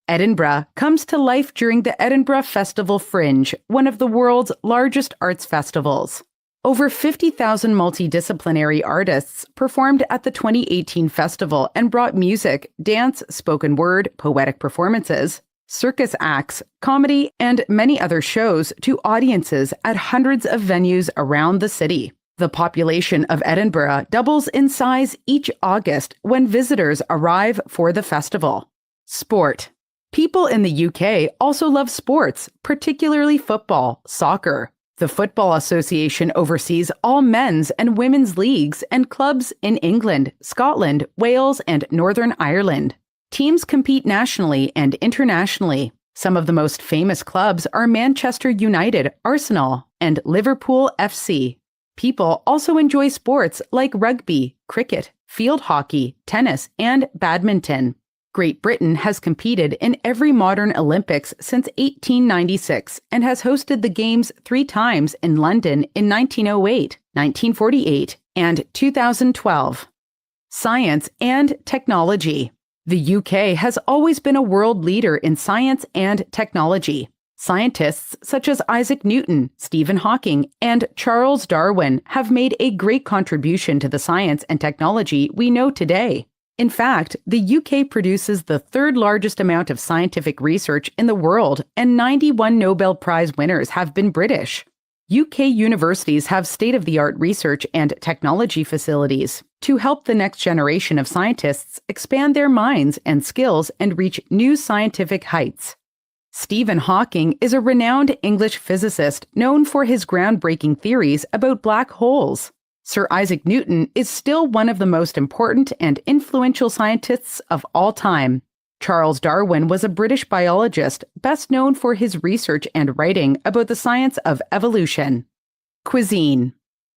Edinburgh comes to life during the Edinburgh Festival Fringe, one of the world's largest arts festivals. Over 50,000 multidisciplinary artists performed at the 2018 festival and brought music, dance, spoken word, poetic performances, circus acts, comedy, and many other shows to audiences at hundreds of venues around the city. The population of Edinburgh doubles in size each August when visitors arrive for the festival. Sport. People in the UK also love sports, particularly football, soccer. The Football Association oversees all men's and women's leagues and clubs in England, Scotland, Wales, and Northern Ireland. Teams compete nationally and internationally. Some of the most famous clubs are Manchester United, Arsenal, and Liverpool FC. People also enjoy sports like rugby, cricket, field hockey, tennis, and badminton. Great Britain has competed in every modern Olympics since 1896 and has hosted the Games 3 times in London in 1908, 1948, and 2012. Science and technology. The UK has always been a world leader in science and technology. Scientists such as Isaac Newton, Stephen Hawking, and Charles Darwin have made a great contribution to the science and technology we know today. In fact, the UK produces the third largest amount of scientific research in the world, and 91 Nobel Prize winners have been British. UK universities have state-of-the-art research and technology facilities to help the next generation of scientists expand their minds and skills and reach new scientific heights. Stephen Hawking is a renowned English physicist known for his groundbreaking theories about black holes. Sir Isaac Newton is still one of the most important and influential scientists of all time. Charles Darwin was a British biologist best known for his research and writing about the science of evolution. Cuisine.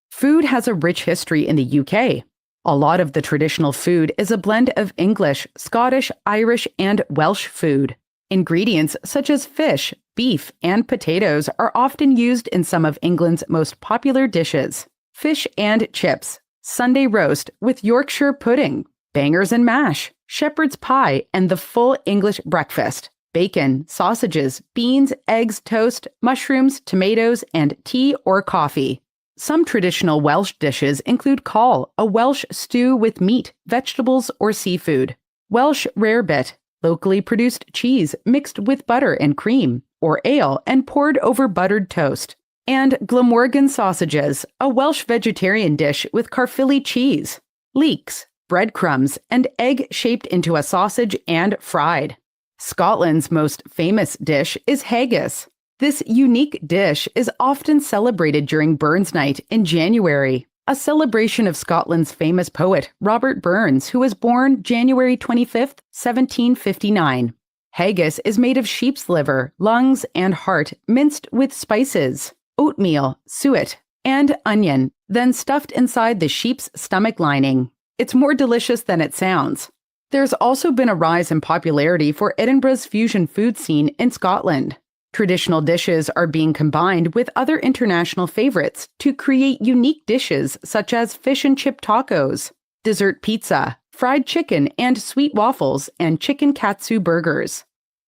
Food has a rich history in the UK. A lot of the traditional food is a blend of English, Scottish, Irish, and Welsh food. Ingredients such as fish, beef, and potatoes are often used in some of England's most popular dishes. Fish and chips, Sunday roast with Yorkshire pudding, bangers and mash, shepherd's pie, and the full English breakfast. Bacon, sausages, beans, eggs, toast, mushrooms, tomatoes, and tea or coffee. Some traditional Welsh dishes include cawl, a Welsh stew with meat, vegetables, or seafood. Welsh rarebit, locally produced cheese mixed with butter and cream, or ale and poured over buttered toast. And Glamorgan sausages, a Welsh vegetarian dish with Caerphilly cheese. Leeks, breadcrumbs, and egg shaped into a sausage and fried. Scotland's most famous dish is haggis. This unique dish is often celebrated during Burns Night in January, a celebration of Scotland's famous poet Robert Burns, who was born January 25, 1759. Haggis is made of sheep's liver, lungs, and heart minced with spices, oatmeal, suet, and onion, then stuffed inside the sheep's stomach lining. It's more delicious than it sounds. There's also been a rise in popularity for Edinburgh's fusion food scene in Scotland. Traditional dishes are being combined with other international favorites to create unique dishes such as fish and chip tacos, dessert pizza, fried chicken and sweet waffles, and chicken katsu burgers.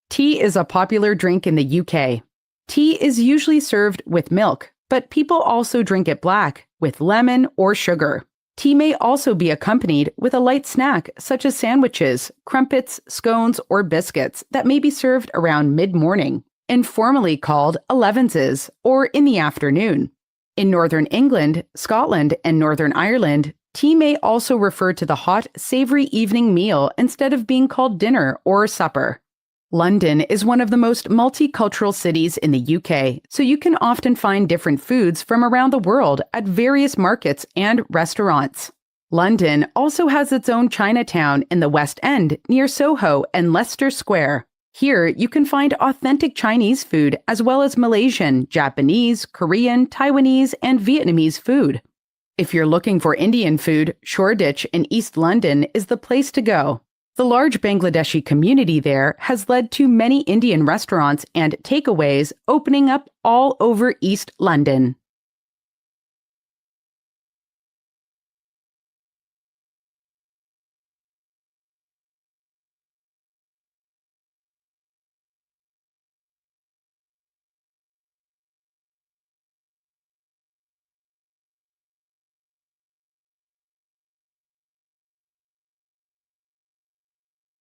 Tea is a popular drink in the UK. Tea is usually served with milk, but people also drink it black, with lemon or sugar. Tea may also be accompanied with a light snack such as sandwiches, crumpets, scones, or biscuits that may be served around mid-morning, informally called elevenses, or in the afternoon. In Northern England, Scotland, and Northern Ireland, tea may also refer to the hot, savory evening meal instead of being called dinner or supper. London is one of the most multicultural cities in the UK, so you can often find different foods from around the world at various markets and restaurants. London also has its own Chinatown in the West End near Soho and Leicester Square. Here, you can find authentic Chinese food as well as Malaysian, Japanese, Korean, Taiwanese, and Vietnamese food. If you're looking for Indian food, Shoreditch in East London is the place to go. The large Bangladeshi community there has led to many Indian restaurants and takeaways opening up all over East London.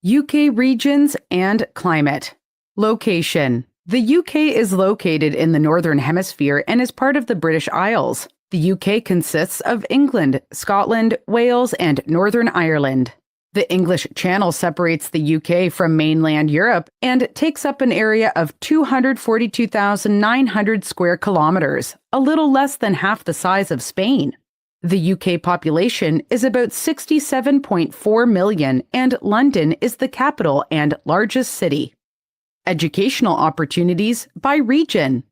UK regions and climate. Location. The UK is located in the Northern Hemisphere and is part of the British Isles. The UK consists of England, Scotland, Wales, and Northern Ireland. The English Channel separates the UK from mainland Europe and takes up an area of 242,900 square kilometers, a little less than half the size of Spain. The UK population is about 67.4 million, and London is the capital and largest city. Educational opportunities by region.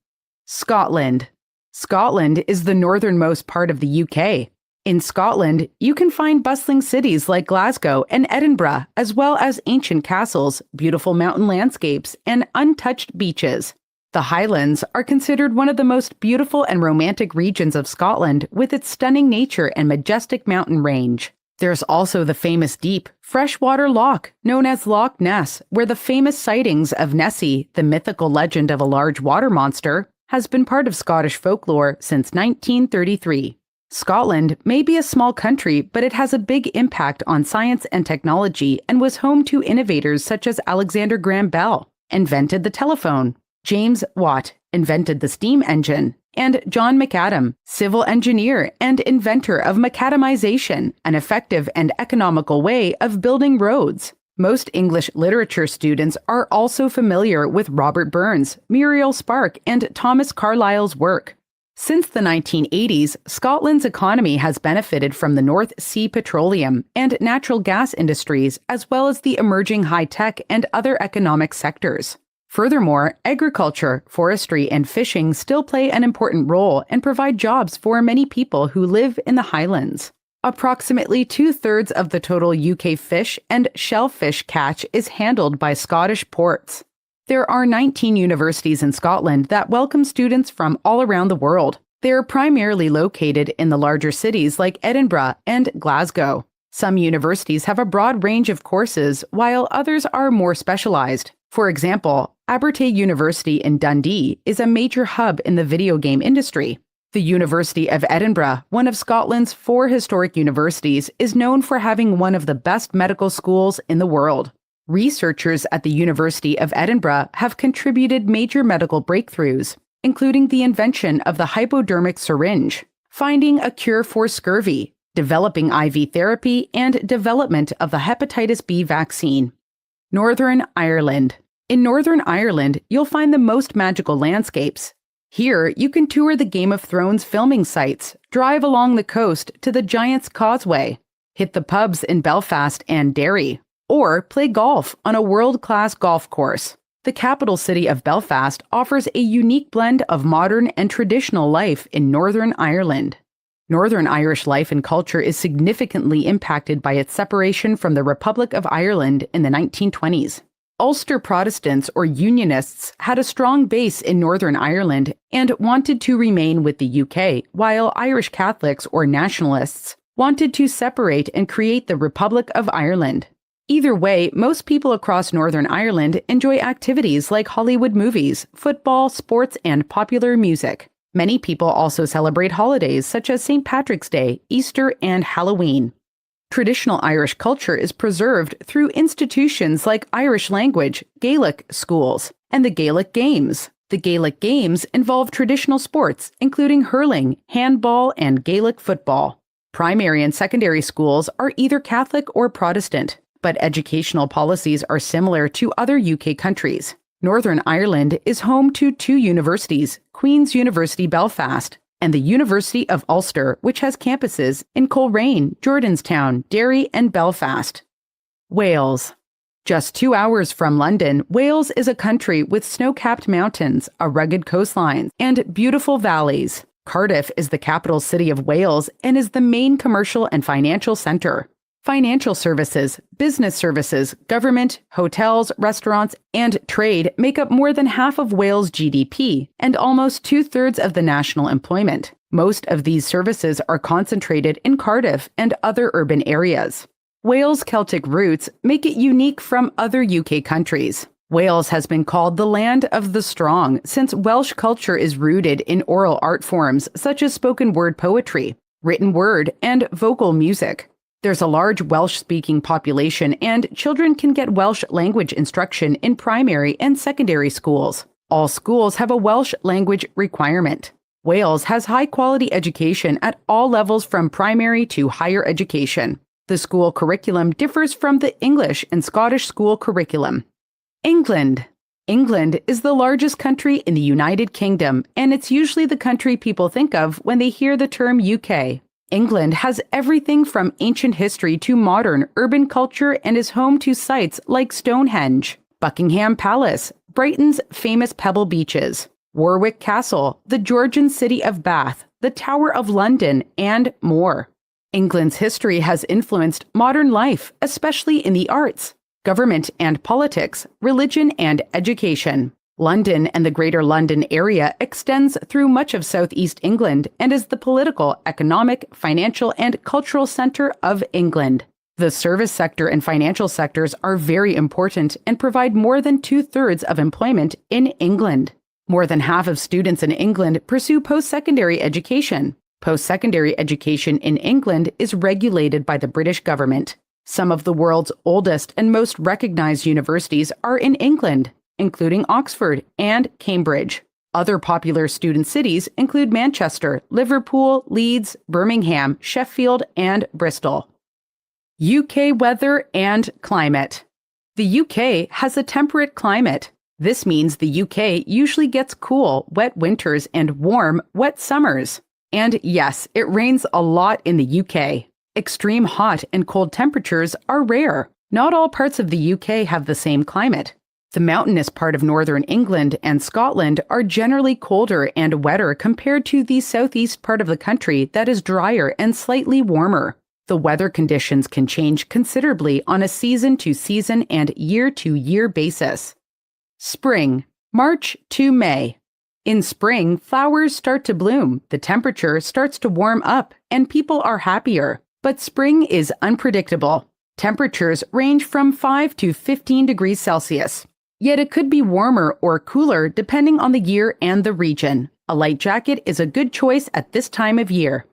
Scotland. Scotland is the northernmost part of the UK. In Scotland, you can find bustling cities like Glasgow and Edinburgh, as well as ancient castles, beautiful mountain landscapes, and untouched beaches. The Highlands are considered one of the most beautiful and romantic regions of Scotland, with its stunning nature and majestic mountain range. There's also the famous deep, freshwater loch, known as Loch Ness, where the famous sightings of Nessie, the mythical legend of a large water monster, has been part of Scottish folklore since 1933. Scotland may be a small country, but it has a big impact on science and technology and was home to innovators such as Alexander Graham Bell, invented the telephone. James Watt invented the steam engine, and John McAdam, civil engineer and inventor of macadamization, an effective and economical way of building roads. Most English literature students are also familiar with Robert Burns, Muriel Spark, and Thomas Carlyle's work. Since the 1980s, Scotland's economy has benefited from the North Sea petroleum and natural gas industries, as well as the emerging high-tech and other economic sectors. Furthermore, agriculture, forestry, and fishing still play an important role and provide jobs for many people who live in the Highlands. Approximately 2/3 of the total UK fish and shellfish catch is handled by Scottish ports. There are 19 universities in Scotland that welcome students from all around the world. They are primarily located in the larger cities like Edinburgh and Glasgow. Some universities have a broad range of courses, while others are more specialized. For example, Abertay University in Dundee is a major hub in the video game industry. The University of Edinburgh, one of Scotland's 4 historic universities, is known for having one of the best medical schools in the world. Researchers at the University of Edinburgh have contributed major medical breakthroughs, including the invention of the hypodermic syringe, finding a cure for scurvy, developing IV therapy, and development of the hepatitis B vaccine. Northern Ireland. In Northern Ireland, you'll find the most magical landscapes. Here, you can tour the Game of Thrones filming sites, drive along the coast to the Giant's Causeway, hit the pubs in Belfast and Derry, or play golf on a world-class golf course. The capital city of Belfast offers a unique blend of modern and traditional life in Northern Ireland. Northern Irish life and culture is significantly impacted by its separation from the Republic of Ireland in the 1920s. Ulster Protestants or Unionists had a strong base in Northern Ireland and wanted to remain with the UK, while Irish Catholics or Nationalists wanted to separate and create the Republic of Ireland. Either way, most people across Northern Ireland enjoy activities like Hollywood movies, football, sports, and popular music. Many people also celebrate holidays such as St. Patrick's Day, Easter, and Halloween. Traditional Irish culture is preserved through institutions like Irish language, Gaelic schools, and the Gaelic Games. The Gaelic Games involve traditional sports, including hurling, handball, and Gaelic football. Primary and secondary schools are either Catholic or Protestant, but educational policies are similar to other UK countries. Northern Ireland is home to 2 universities, Queen's University Belfast and the University of Ulster, which has campuses in Coleraine, Jordanstown, Derry, and Belfast. Wales. Just 2 hours from London, Wales is a country with snow-capped mountains, a rugged coastline, and beautiful valleys. Cardiff is the capital city of Wales and is the main commercial and financial center. Financial services, business services, government, hotels, restaurants, and trade make up more than half of Wales' GDP and almost 2/3 of the national employment. Most of these services are concentrated in Cardiff and other urban areas. Wales' Celtic roots make it unique from other UK countries. Wales has been called the land of the strong since Welsh culture is rooted in oral art forms such as spoken word poetry, written word, and vocal music. There's a large Welsh-speaking population, and children can get Welsh language instruction in primary and secondary schools. All schools have a Welsh language requirement. Wales has high-quality education at all levels from primary to higher education. The school curriculum differs from the English and Scottish school curriculum. England. England is the largest country in the United Kingdom, and it's usually the country people think of when they hear the term UK. England has everything from ancient history to modern urban culture and is home to sites like Stonehenge, Buckingham Palace, Brighton's famous Pebble Beaches, Warwick Castle, the Georgian city of Bath, the Tower of London, and more. England's history has influenced modern life, especially in the arts, government and politics, religion and education. London and the Greater London area extends through much of southeast England and is the political, economic, financial, and cultural center of England. The service sector and financial sectors are very important and provide more than 2/3 of employment in England. More than half of students in England pursue post-secondary education. Post-secondary education in England is regulated by the British government. Some of the world's oldest and most recognized universities are in England, including Oxford and Cambridge. Other popular student cities include Manchester, Liverpool, Leeds, Birmingham, Sheffield, and Bristol. UK weather and climate. The UK has a temperate climate. This means the UK usually gets cool, wet winters and warm, wet summers. And yes, it rains a lot in the UK. Extreme hot and cold temperatures are rare. Not all parts of the UK have the same climate. The mountainous part of northern England and Scotland are generally colder and wetter compared to the southeast part of the country that is drier and slightly warmer. The weather conditions can change considerably on a season-to-season and year-to-year basis. Spring, March to May. In spring, flowers start to bloom, the temperature starts to warm up, and people are happier. But spring is unpredictable. Temperatures range from 5 to 15 degrees Celsius. Yet it could be warmer or cooler depending on the year and the region. A light jacket is a good choice at this time of year.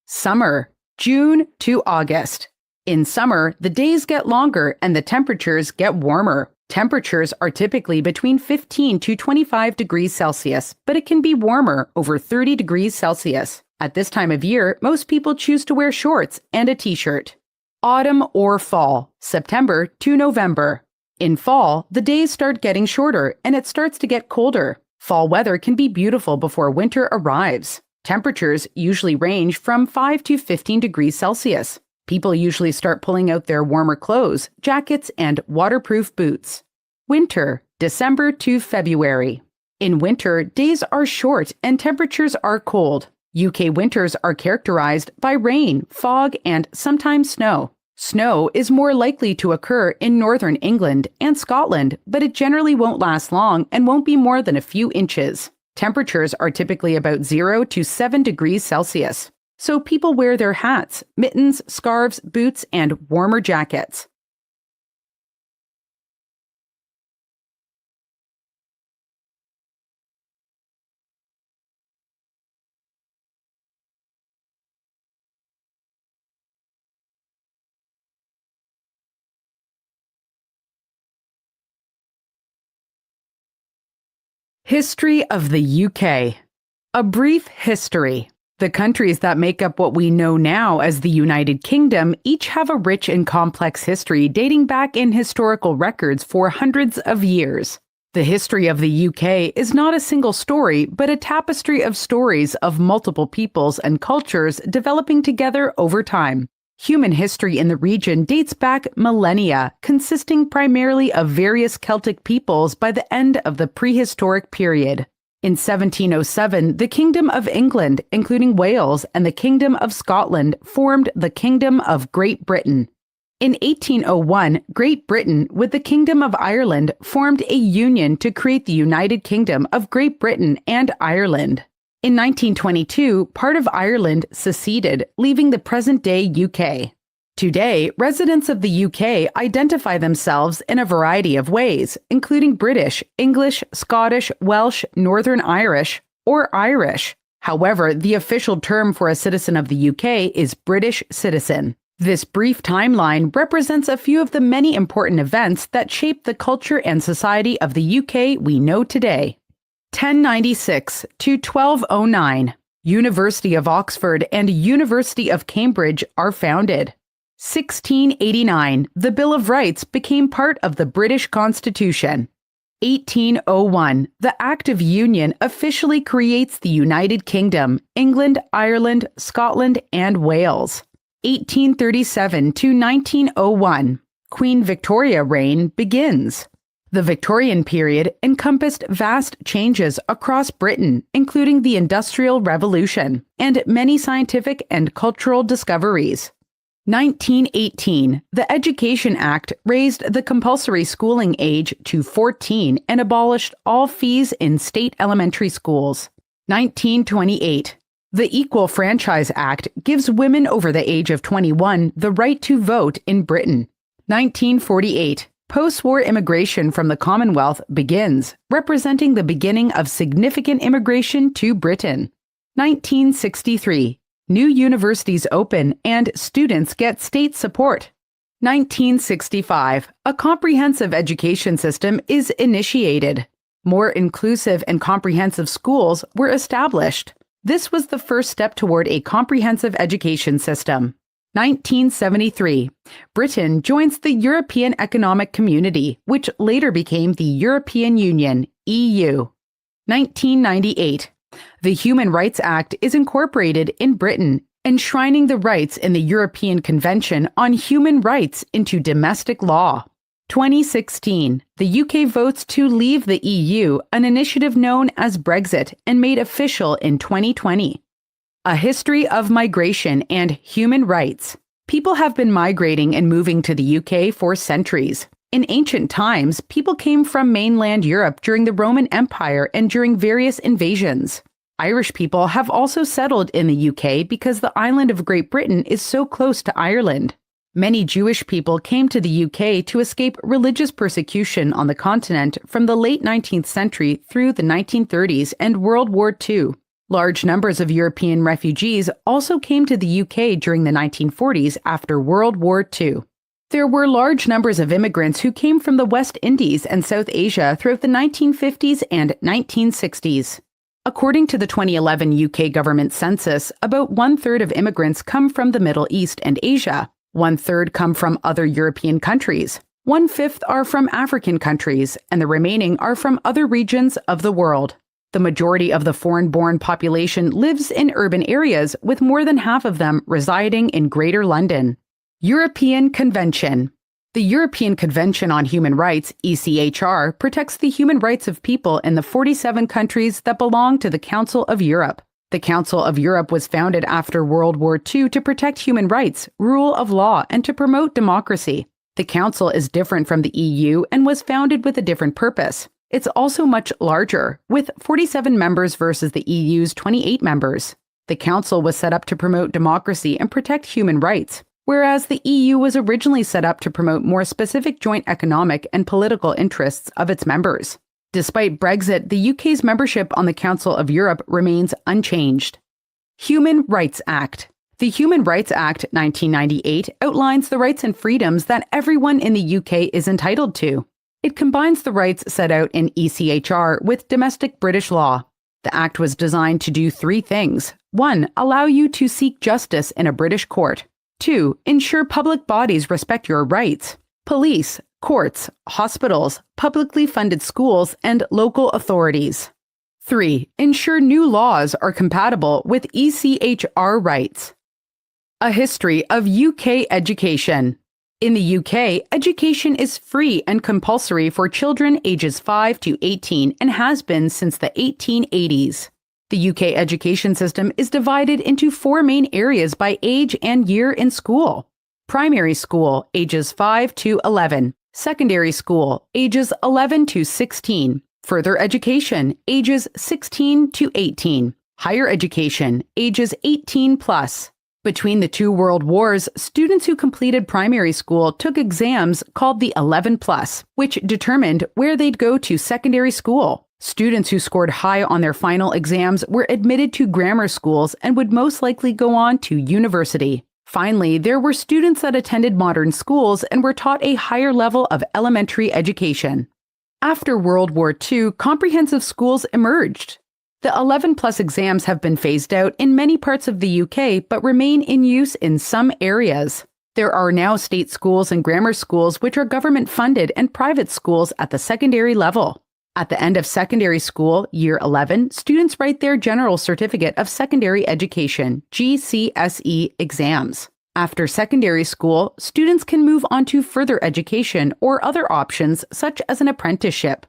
Summer, June to August. In summer, the days get longer and the temperatures get warmer. Temperatures are typically between 15 to 25 degrees Celsius, but it can be warmer, over 30 degrees Celsius. At this time of year, most people choose to wear shorts and a t-shirt. Autumn or fall, September to November. In fall, the days start getting shorter and it starts to get colder. Fall weather can be beautiful before winter arrives. Temperatures usually range from 5 to 15 degrees Celsius. People usually start pulling out their warmer clothes, jackets, and waterproof boots. Winter, December to February. In winter, days are short and temperatures are cold. UK winters are characterized by rain, fog, and sometimes snow. Snow is more likely to occur in northern England and Scotland, but it generally won't last long and won't be more than a few inches. Temperatures are typically about 0 to 7 degrees Celsius. So people wear their hats, mittens, scarves, boots, and warmer jackets. History of the UK. A brief history. The countries that make up what we know now as the United Kingdom each have a rich and complex history dating back in historical records for hundreds of years. The history of the UK is not a single story, but a tapestry of stories of multiple peoples and cultures developing together over time. Human history in the region dates back millennia, consisting primarily of various Celtic peoples by the end of the prehistoric period. In 1707, the Kingdom of England, including Wales, and the Kingdom of Scotland formed the Kingdom of Great Britain. In 1801, Great Britain, with the Kingdom of Ireland, formed a union to create the United Kingdom of Great Britain and Ireland. In 1922, part of Ireland seceded, leaving the present-day UK. Today, residents of the UK identify themselves in a variety of ways, including British, English, Scottish, Welsh, Northern Irish, or Irish. However, the official term for a citizen of the UK is British citizen. This brief timeline represents a few of the many important events that shaped the culture and society of the UK we know today. 1096 to 1209. University of Oxford and University of Cambridge are founded. 1689. The Bill of Rights became part of the British Constitution. 1801. The Act of Union officially creates the United Kingdom, England, Ireland, Scotland, and Wales. 1837 to 1901. Queen Victoria reign begins. The Victorian period encompassed vast changes across Britain, including the Industrial Revolution, and many scientific and cultural discoveries. 1918, the Education Act raised the compulsory schooling age to 14 and abolished all fees in state elementary schools. 1928, the Equal Franchise Act gives women over the age of 21 the right to vote in Britain. 1948, post-war immigration from the Commonwealth begins, representing the beginning of significant immigration to Britain. 1963, new universities open and students get state support. 1965, a comprehensive education system is initiated. More inclusive and comprehensive schools were established. This was the first step toward a comprehensive education system. 1973. Britain joins the European Economic Community, which later became the European Union, EU. 1998. The Human Rights Act is incorporated in Britain, enshrining the rights in the European Convention on Human Rights into domestic law. 2016. The UK votes to leave the EU, an initiative known as Brexit and made official in 2020. A history of migration and human rights. People have been migrating and moving to the UK for centuries. In ancient times, people came from mainland Europe during the Roman Empire and during various invasions. Irish people have also settled in the UK because the island of Great Britain is so close to Ireland. Many Jewish people came to the UK to escape religious persecution on the continent from the late 19th century through the 1930s and World War II. Large numbers of European refugees also came to the UK during the 1940s after World War II. There were large numbers of immigrants who came from the West Indies and South Asia throughout the 1950s and 1960s. According to the 2011 UK government census, about one-third of immigrants come from the Middle East and Asia. One-third come from other European countries. One-fifth are from African countries, and the remaining are from other regions of the world. The majority of the foreign-born population lives in urban areas, with more than half of them residing in Greater London. European Convention. The European Convention on Human Rights, ECHR, protects the human rights of people in the 47 countries that belong to the Council of Europe. The Council of Europe was founded after World War II to protect human rights, rule of law, and to promote democracy. The Council is different from the EU and was founded with a different purpose. It's also much larger, with 47 members versus the EU's 28 members. The Council was set up to promote democracy and protect human rights, whereas the EU was originally set up to promote more specific joint economic and political interests of its members. Despite Brexit, the UK's membership on the Council of Europe remains unchanged. Human Rights Act. The Human Rights Act 1998 outlines the rights and freedoms that everyone in the UK is entitled to. It combines the rights set out in ECHR with domestic British law. The Act was designed to do three things. 1. Allow you to seek justice in a British court. 2. Ensure public bodies respect your rights. Police, courts, hospitals, publicly funded schools, and local authorities. 3. Ensure new laws are compatible with ECHR rights. A history of UK education. In the UK, education is free and compulsory for children ages 5 to 18 and has been since the 1880s. The UK education system is divided into four main areas by age and year in school. Primary school, ages 5 to 11. Secondary school, ages 11 to 16. Further education, ages 16 to 18. Higher education, ages 18 plus. Between the two world wars, students who completed primary school took exams called the 11 plus, which determined where they'd go to secondary school. Students who scored high on their final exams were admitted to grammar schools and would most likely go on to university. Finally, there were students that attended modern schools and were taught a higher level of elementary education. After World War II, comprehensive schools emerged. The 11-plus exams have been phased out in many parts of the UK but remain in use in some areas. There are now state schools and grammar schools which are government-funded and private schools at the secondary level. At the end of secondary school, year 11, students write their General Certificate of Secondary Education, GCSE, exams. After secondary school, students can move on to further education or other options such as an apprenticeship.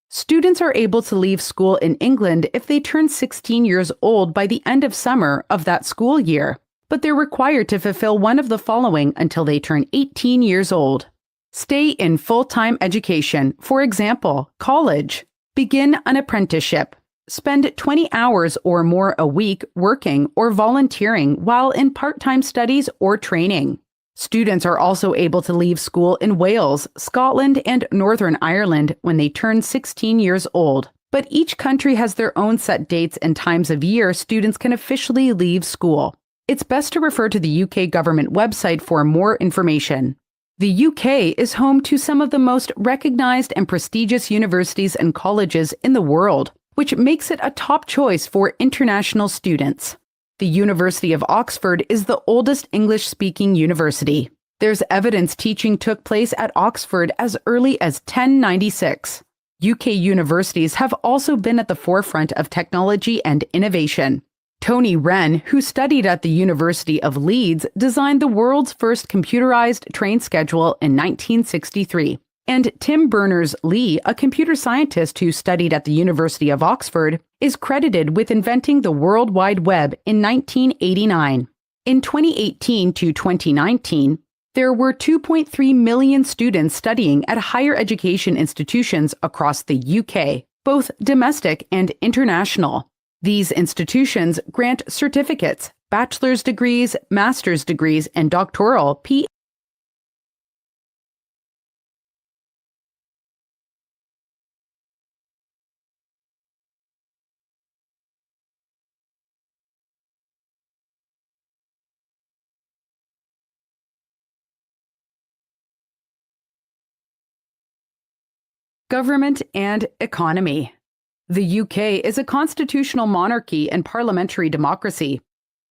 Students are able to leave school in England if they turn 16 years old by the end of summer of that school year, but they're required to fulfill one of the following until they turn 18 years old. Stay in full-time education, for example, college. Begin an apprenticeship. Spend 20 hours or more a week working or volunteering while in part-time studies or training. Students are also able to leave school in Wales, Scotland, and Northern Ireland when they turn 16 years old, but each country has their own set dates and times of year students can officially leave school. It's best to refer to the UK government website for more information. The UK is home to some of the most recognized and prestigious universities and colleges in the world, which makes it a top choice for international students. The University of Oxford is the oldest English-speaking university. There's evidence teaching took place at Oxford as early as 1096. UK universities have also been at the forefront of technology and innovation. Tony Wren, who studied at the University of Leeds, designed the world's first computerized train schedule in 1963. And Tim Berners-Lee, a computer scientist who studied at the University of Oxford, is credited with inventing the World Wide Web in 1989. In 2018 to 2019, there were 2.3 million students studying at higher education institutions across the UK, both domestic and international. These institutions grant certificates, bachelor's degrees, master's degrees, and doctoral PhD. Government and economy. The UK is a constitutional monarchy and parliamentary democracy.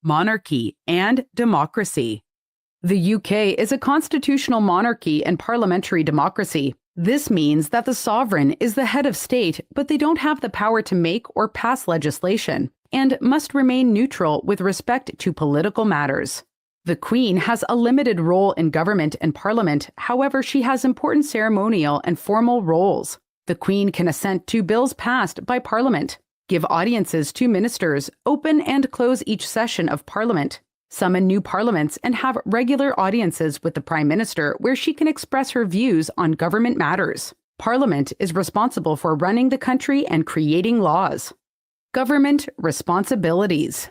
Monarchy and democracy. The UK is a constitutional monarchy and parliamentary democracy. This means that the sovereign is the head of state, but they don't have the power to make or pass legislation, and must remain neutral with respect to political matters. The Queen has a limited role in government and parliament, however, she has important ceremonial and formal roles. The Queen can assent to bills passed by Parliament, give audiences to ministers, open and close each session of Parliament, summon new parliaments, and have regular audiences with the Prime Minister where she can express her views on government matters. Parliament is responsible for running the country and creating laws. Government responsibilities.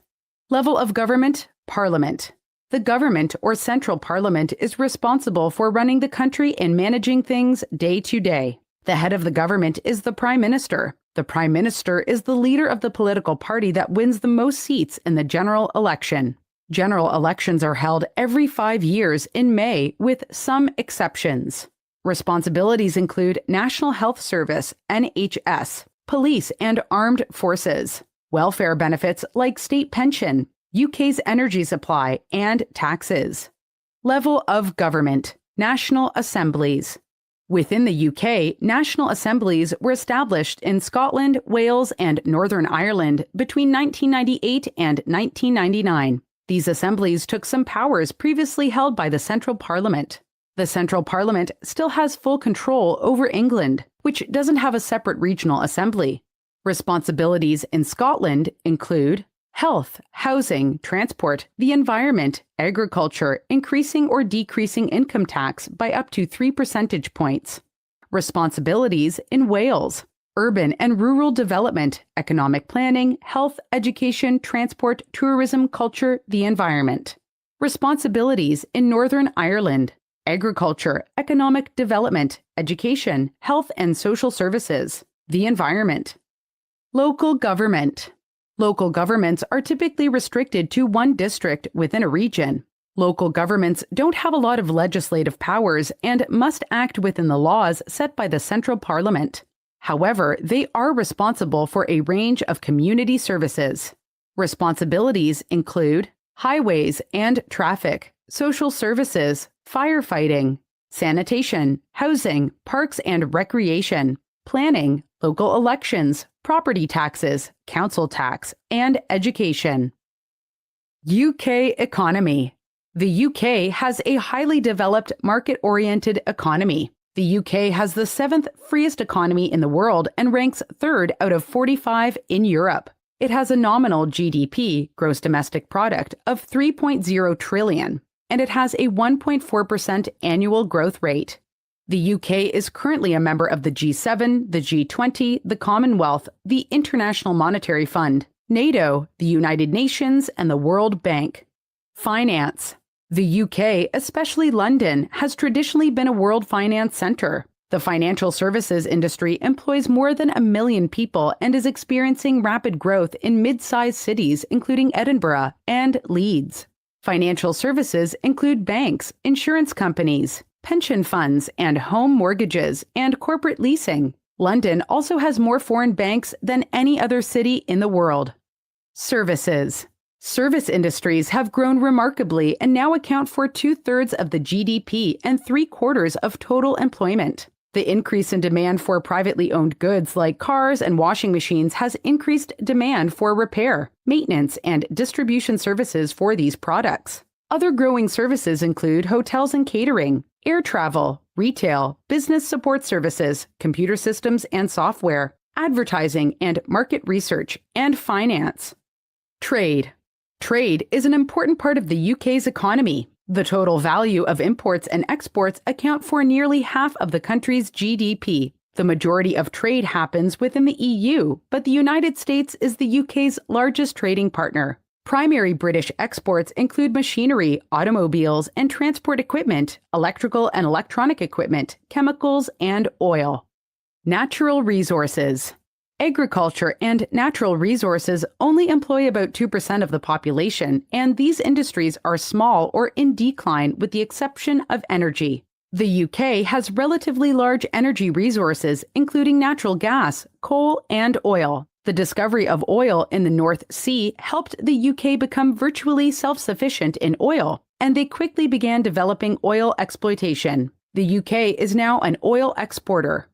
Level of government, Parliament. The government or central parliament is responsible for running the country and managing things day to day. The head of the government is the Prime Minister. The Prime Minister is the leader of the political party that wins the most seats in the general election. General elections are held every 5 years in May, with some exceptions. Responsibilities include National Health Service, NHS, police and armed forces, welfare benefits like state pension, UK's energy supply, and taxes. Level of government, National Assemblies. Within the UK, national assemblies were established in Scotland, Wales, and Northern Ireland between 1998 and 1999. These assemblies took some powers previously held by the Central Parliament. The Central Parliament still has full control over England, which doesn't have a separate regional assembly. Responsibilities in Scotland include health, housing, transport, the environment, agriculture, increasing or decreasing income tax by up to 3 percentage points. Responsibilities in Wales, urban and rural development, economic planning, health, education, transport, tourism, culture, the environment. Responsibilities in Northern Ireland, agriculture, economic development, education, health and social services, the environment. Local government. Local governments are typically restricted to one district within a region. Local governments don't have a lot of legislative powers and must act within the laws set by the Central Parliament. However, they are responsible for a range of community services. Responsibilities include highways and traffic, social services, firefighting, sanitation, housing, parks and recreation, planning, local elections, property taxes, council tax, and education. UK economy. The UK has a highly developed, market-oriented economy. The UK has the 7th freest economy in the world and ranks 3rd out of 45 in Europe. It has a nominal GDP, gross domestic product, of 3.0 trillion, and it has a 1.4% annual growth rate. The UK is currently a member of the G7, the G20, the Commonwealth, the International Monetary Fund, NATO, the United Nations, and the World Bank. Finance. The UK, especially London, has traditionally been a world finance center. The financial services industry employs more than 1 million people and is experiencing rapid growth in mid-sized cities, including Edinburgh and Leeds. Financial services include banks, insurance companies, pension funds, and home mortgages, and corporate leasing. London also has more foreign banks than any other city in the world. Services. Service industries have grown remarkably and now account for 2/3 of the GDP and 3/4 of total employment. The increase in demand for privately owned goods like cars and washing machines has increased demand for repair, maintenance, and distribution services for these products. Other growing services include hotels and catering, air travel, retail, business support services, computer systems and software, advertising and market research, and finance. Trade. Trade is an important part of the UK's economy. The total value of imports and exports account for nearly half of the country's GDP. The majority of trade happens within the EU, but the United States is the UK's largest trading partner. Primary British exports include machinery, automobiles and transport equipment, electrical and electronic equipment, chemicals, and oil. Natural resources. Agriculture and natural resources only employ about 2% of the population, and these industries are small or in decline with the exception of energy. The UK has relatively large energy resources, including natural gas, coal, and oil. The discovery of oil in the North Sea helped the UK become virtually self-sufficient in oil, and they quickly began developing oil exploitation. The UK is now an oil exporter.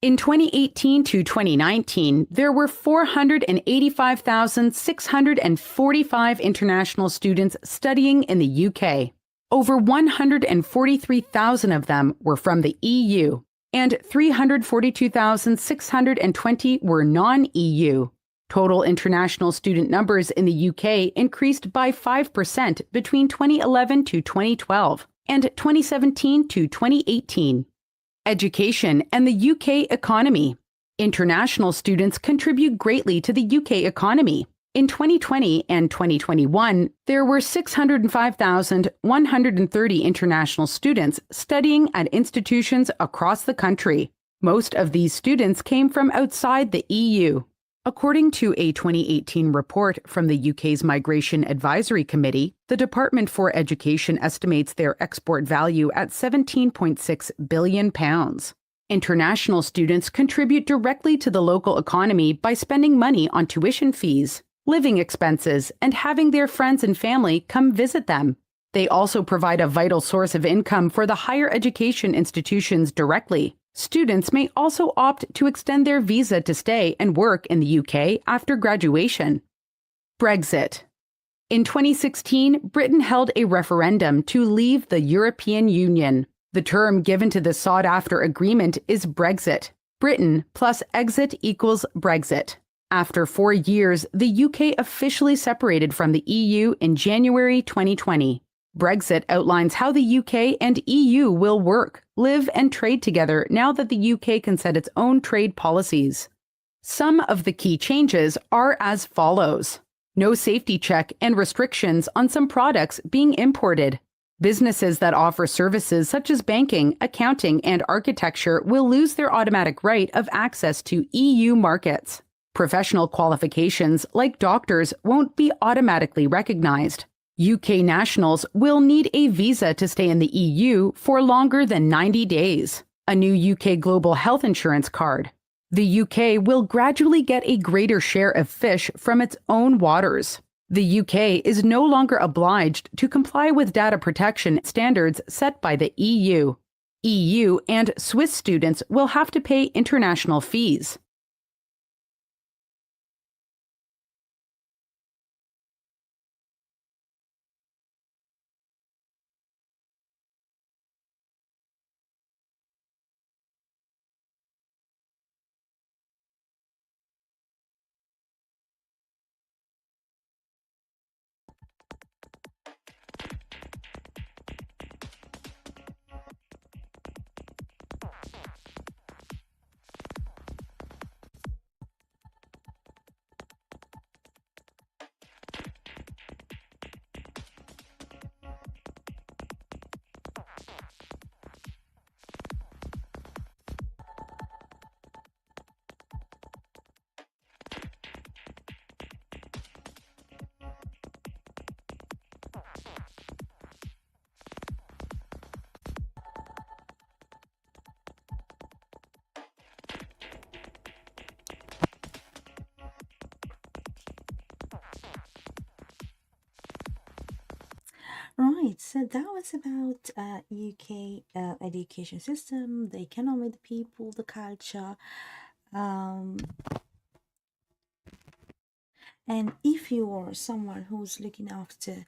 In 2018 to 2019, there were 485,645 international students studying in the UK. Over 143,000 of them were from the EU, and 342,620 were non-EU. Total international student numbers in the UK increased by 5% between 2011 to 2012 and 2017 to 2018. Education and the UK economy. International students contribute greatly to the UK economy. In 2020 and 2021, there were 605,130 international students studying at institutions across the country. Most of these students came from outside the EU. According to a 2018 report from the UK's Migration Advisory Committee, the Department for Education estimates their export value at £17.6 billion. International students contribute directly to the local economy by spending money on tuition fees, living expenses, and having their friends and family come visit them. They also provide a vital source of income for the higher education institutions directly. Students may also opt to extend their visa to stay and work in the UK after graduation. Brexit. In 2016, Britain held a referendum to leave the European Union. The term given to the sought-after agreement is Brexit. Britain plus exit equals Brexit. After 4 years, the UK officially separated from the EU in January 2020. Brexit outlines how the UK and EU will work, live, and trade together now that the UK can set its own trade policies. Some of the key changes are as follows. No safety check and restrictions on some products being imported. Businesses that offer services such as banking, accounting, and architecture will lose their automatic right of access to EU markets. Professional qualifications like doctors won't be automatically recognized. UK nationals will need a visa to stay in the EU for longer than 90 days. A new UK global health insurance card. The UK will gradually get a greater share of fish from its own waters. The UK is no longer obliged to comply with data protection standards set by the EU. EU and Swiss students will have to pay international fees. right, so that was about UK education system, the economy, the people, the culture. Um, and if you are someone who's looking after,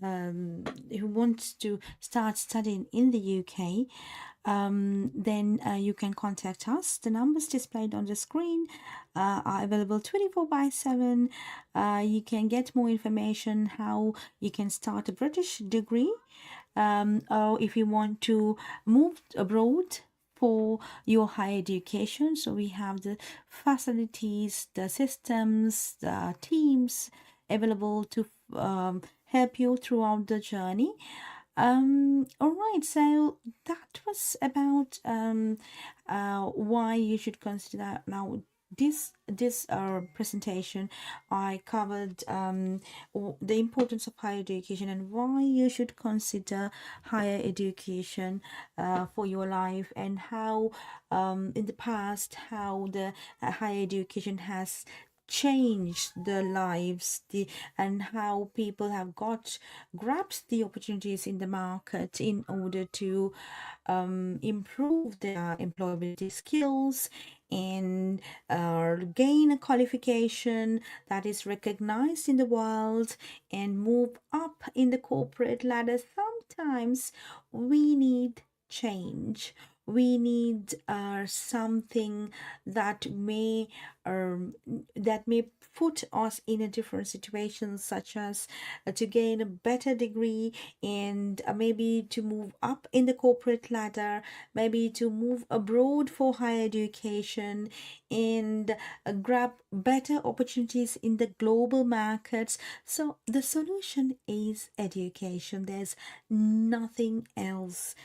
who wants to start studying in the UK, then you can contact us. The numbers displayed on the screen are available 24 by 7. You can get more information how you can start a British degree, or if you want to move abroad for your higher education. So we have the facilities, the systems, the teams available to help you throughout the journey. All right, so that was about why you should consider. Now this presentation, I covered the importance of higher education and why you should consider higher education for your life, and how in the past how the higher education has changed the lives, and how people have grabbed the opportunities in the market in order to improve their employability skills and gain a qualification that is recognized in the world and move up in the corporate ladder. Sometimes we need change. We need something that may put us in a different situation, such as to gain a better degree, and maybe to move up in the corporate ladder, maybe to move abroad for higher education, and grab better opportunities in the global markets. So the solution is education. There's nothing else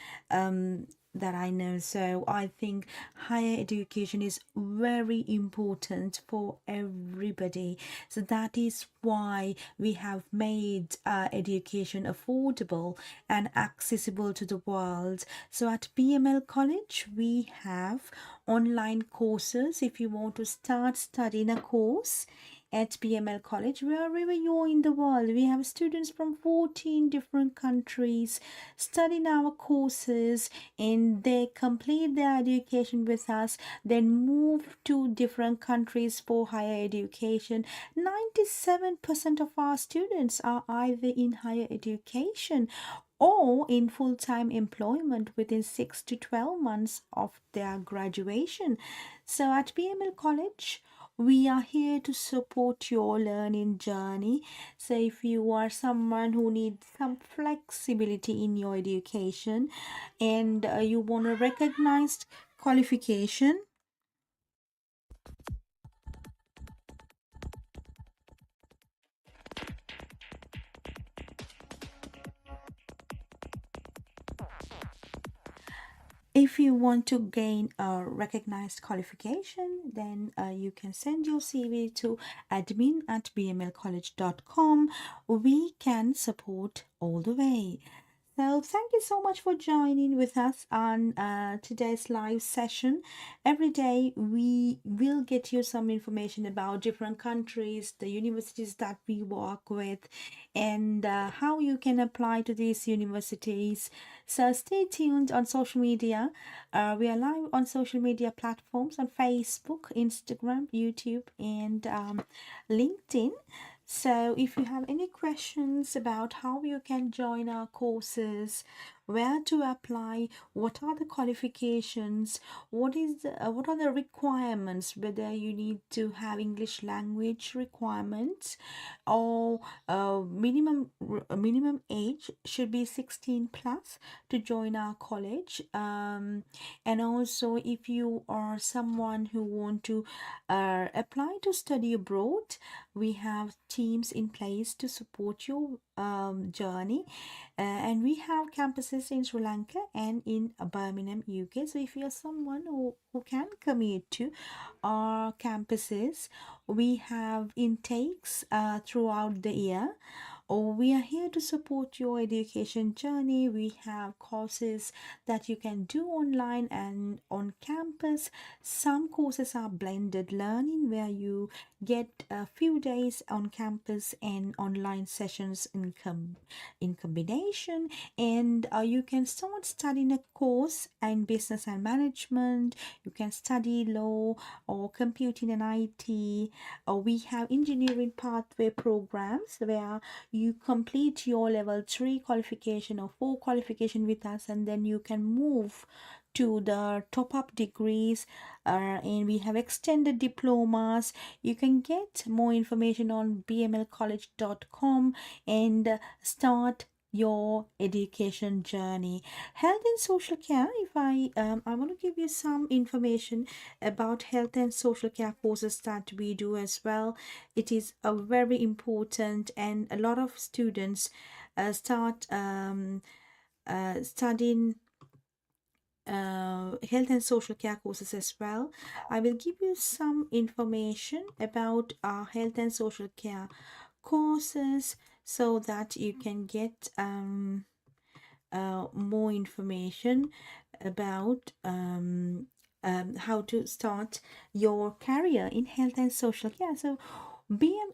that I know. So I think higher education is very important for everybody. So that is why we have made education affordable and accessible to the world. So at BML College, we have online courses. If you want to start studying a course at BML College, wherever you are in the world, we have students from 14 different countries studying our courses, and they complete their education with us, then move to different countries for higher education. 97% of our students are either in higher education or in full-time employment within 6 to 12 months of their graduation. So at BML College, we are here to support your learning journey. So if you are someone who needs some flexibility in your education, and you want a recognized qualification, if you want to gain a recognized qualification, then you can send your CV to admin@bmlcollege.com. We can support all the way. So thank you so much for joining with us on today's live session. Every day we will get you some information about different countries, the universities that we work with, and how you can apply to these universities. So stay tuned on social media. We are live on social media platforms on Facebook, Instagram, YouTube, and LinkedIn. So if you have any questions about how you can join our courses, where to apply, what are the qualifications, what are the requirements, whether you need to have English language requirements, or minimum age should be 16 plus to join our college, and also if you are someone who want to apply to study abroad, we have teams in place to support your journey, and we have campuses in Sri Lanka and in Birmingham, UK. So if you're someone who can commute to our campuses, we have intakes throughout the year. We are here to support your education journey. We have courses that you can do online and on campus. Some courses are blended learning where you get a few days on campus and online sessions in combination, and you can start studying a course in business and management. You can study law or computing and IT, or we have engineering pathway programs where you complete your level 3 qualification or 4 qualification with us, and then you can move to the top up degrees, and we have extended diplomas. You can get more information on bmlcollege.com and start your education journey. Health and social care, if I want to give you some information about health and social care courses that we do as well. It is a very important, and a lot of students start studying health and social care courses as well. I will give you some information about our health and social care courses so that you can get more information about how to start your career in health and social care. So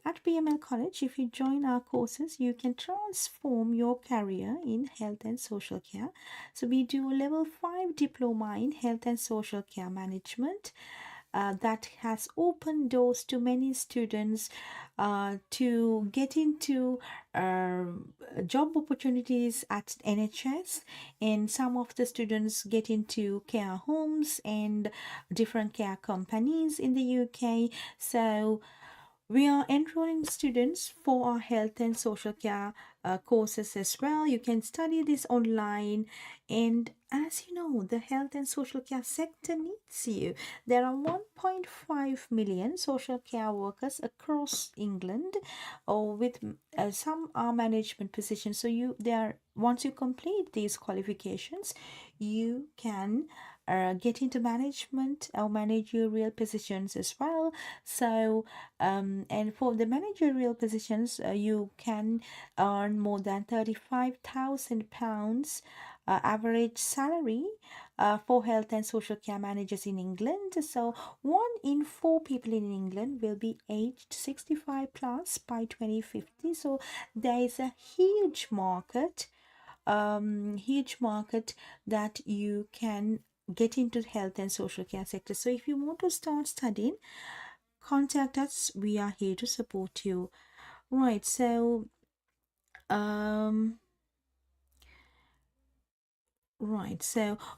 at BML College, if you join our courses, you can transform your career in health and social care. So we do a level 5 diploma in health and social care management. That has opened doors to many students to get into job opportunities at NHS, and some of the students get into care homes and different care companies in the UK. So we are enrolling students for our health and social care courses as well. You can study this online, and as you know, the health and social care sector needs you. There are 1.5 million social care workers across England, or with some are management positions. So once you complete these qualifications, you can get into management or managerial positions as well. So and for the managerial positions, you can earn more than £35,000 average salary for health and social care managers in England. So 1 in 4 people in England will be aged 65 plus by 2050. So there is a huge market that you can get into health and social care sector. So if you want to start studying, contact us. We are here to support you. Right, so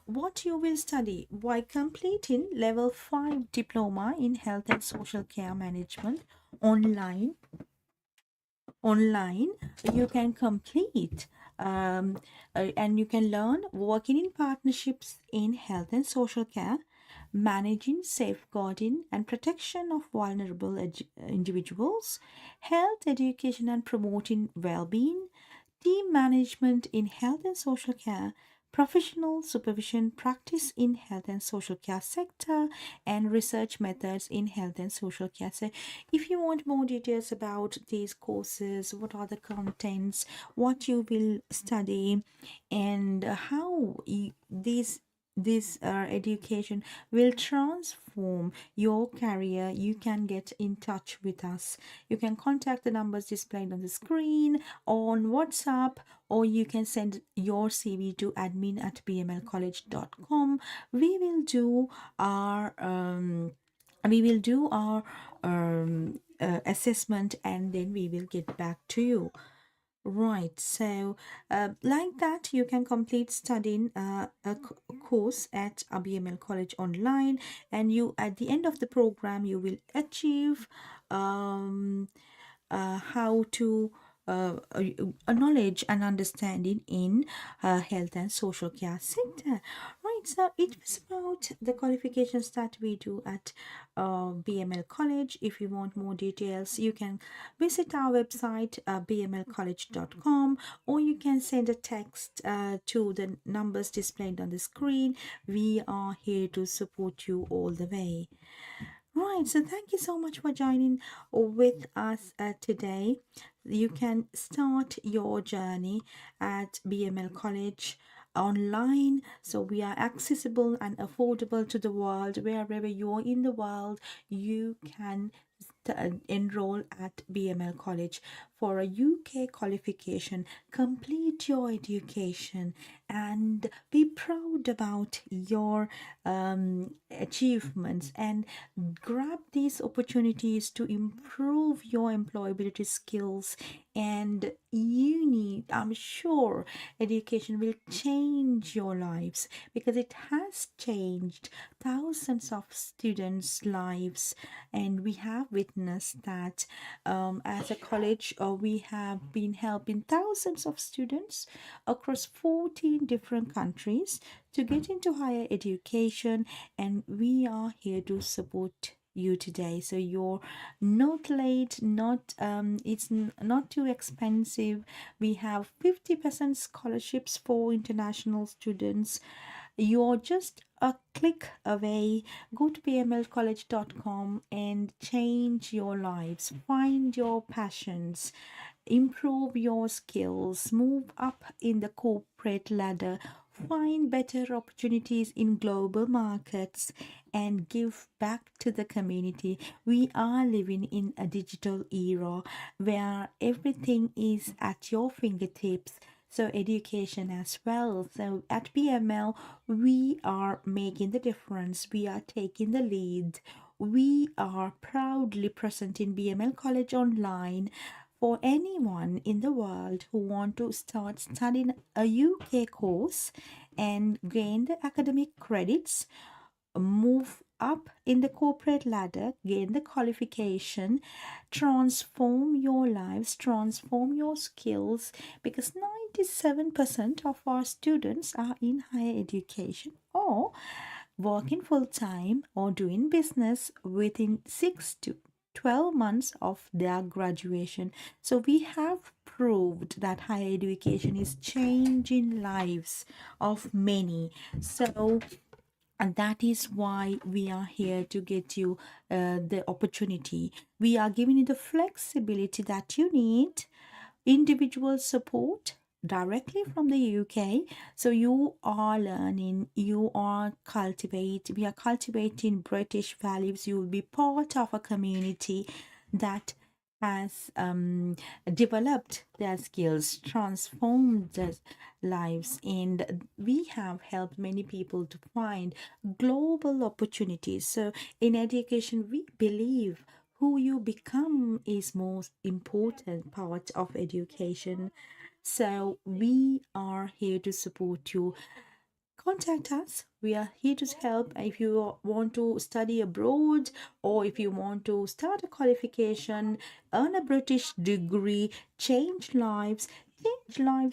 what you will study while completing level 5 diploma in health and social care management online, you can complete and you can learn working in partnerships in health and social care, managing, safeguarding and protection of vulnerable individuals, health education and promoting well-being, team management in health and social care, professional supervision practice in health and social care sector, and research methods in health and social care. So if you want more details about these courses, what are the contents, what you will study, and how this education will transform your career, you can get in touch with us. You can contact the numbers displayed on the screen, on WhatsApp, or you can send your CV to admin@bmlcollege.com. We will do our assessment, and then we will get back to you. Right, so like that, you can complete studying a course at a BML College online, and you at the end of the program you will achieve how to a knowledge and understanding in health and social care sector. Right, so it was about the qualifications that we do at BML College. If you want more details, you can visit our website bmlcollege.com, or you can send a text to the numbers displayed on the screen. We are here to support you all the way. Right, so thank you so much for joining with us today. You can start your journey at BML College online. So we are accessible and affordable to the world. Wherever you are in the world, you can enroll at BML College for a UK qualification. Complete your education and be proud about your achievements, and grab these opportunities to improve your employability skills. And I'm sure education will change your lives, because it has changed thousands of students' lives. And we have witnessed that as a college, we have been helping thousands of students across 14 different countries to get into higher education, and we are here to support you today. So you're not late, not not too expensive. We have 50% scholarships for international students. You're just a click away. Go to bmlcollege.com and change your lives. Find your passions, improve your skills, move up in the corporate ladder, find better opportunities in global markets, and give back to the community. We are living in a digital era where everything is at your fingertips. So education as well. So at BML, we are making the difference. We are taking the lead. We are proudly present in BML College Online for anyone in the world who want to start studying a UK course and gain the academic credits, move up in the corporate ladder, gain the qualification, transform your lives, transform your skills, because 97% of our students are in higher education or working full time or doing business within 6 to 12 months of their graduation. So we have proved that higher education is changing lives of many. So and that is why we are here to get you the opportunity. We are giving you the flexibility that you need, individual support directly from the UK. So you are learning, you are we are cultivating British values. You will be part of a community that has developed their skills, transformed their lives, and we have helped many people to find global opportunities. So in education, we believe who you become is most important part of education. So we are here to support you. Contact us. We are here to help. If you want to study abroad, or if you want to start a qualification, earn a British degree, change lives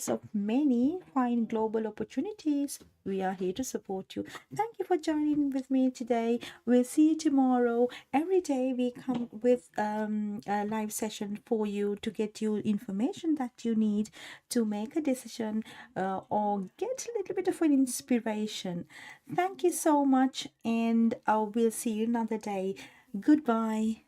of many, find global opportunities, we are here to support you. Thank you for joining with me today. We'll see you tomorrow. Every day we come with a live session for you to get you information that you need to make a decision or get a little bit of an inspiration. Thank you so much, and I will see you another day. Goodbye.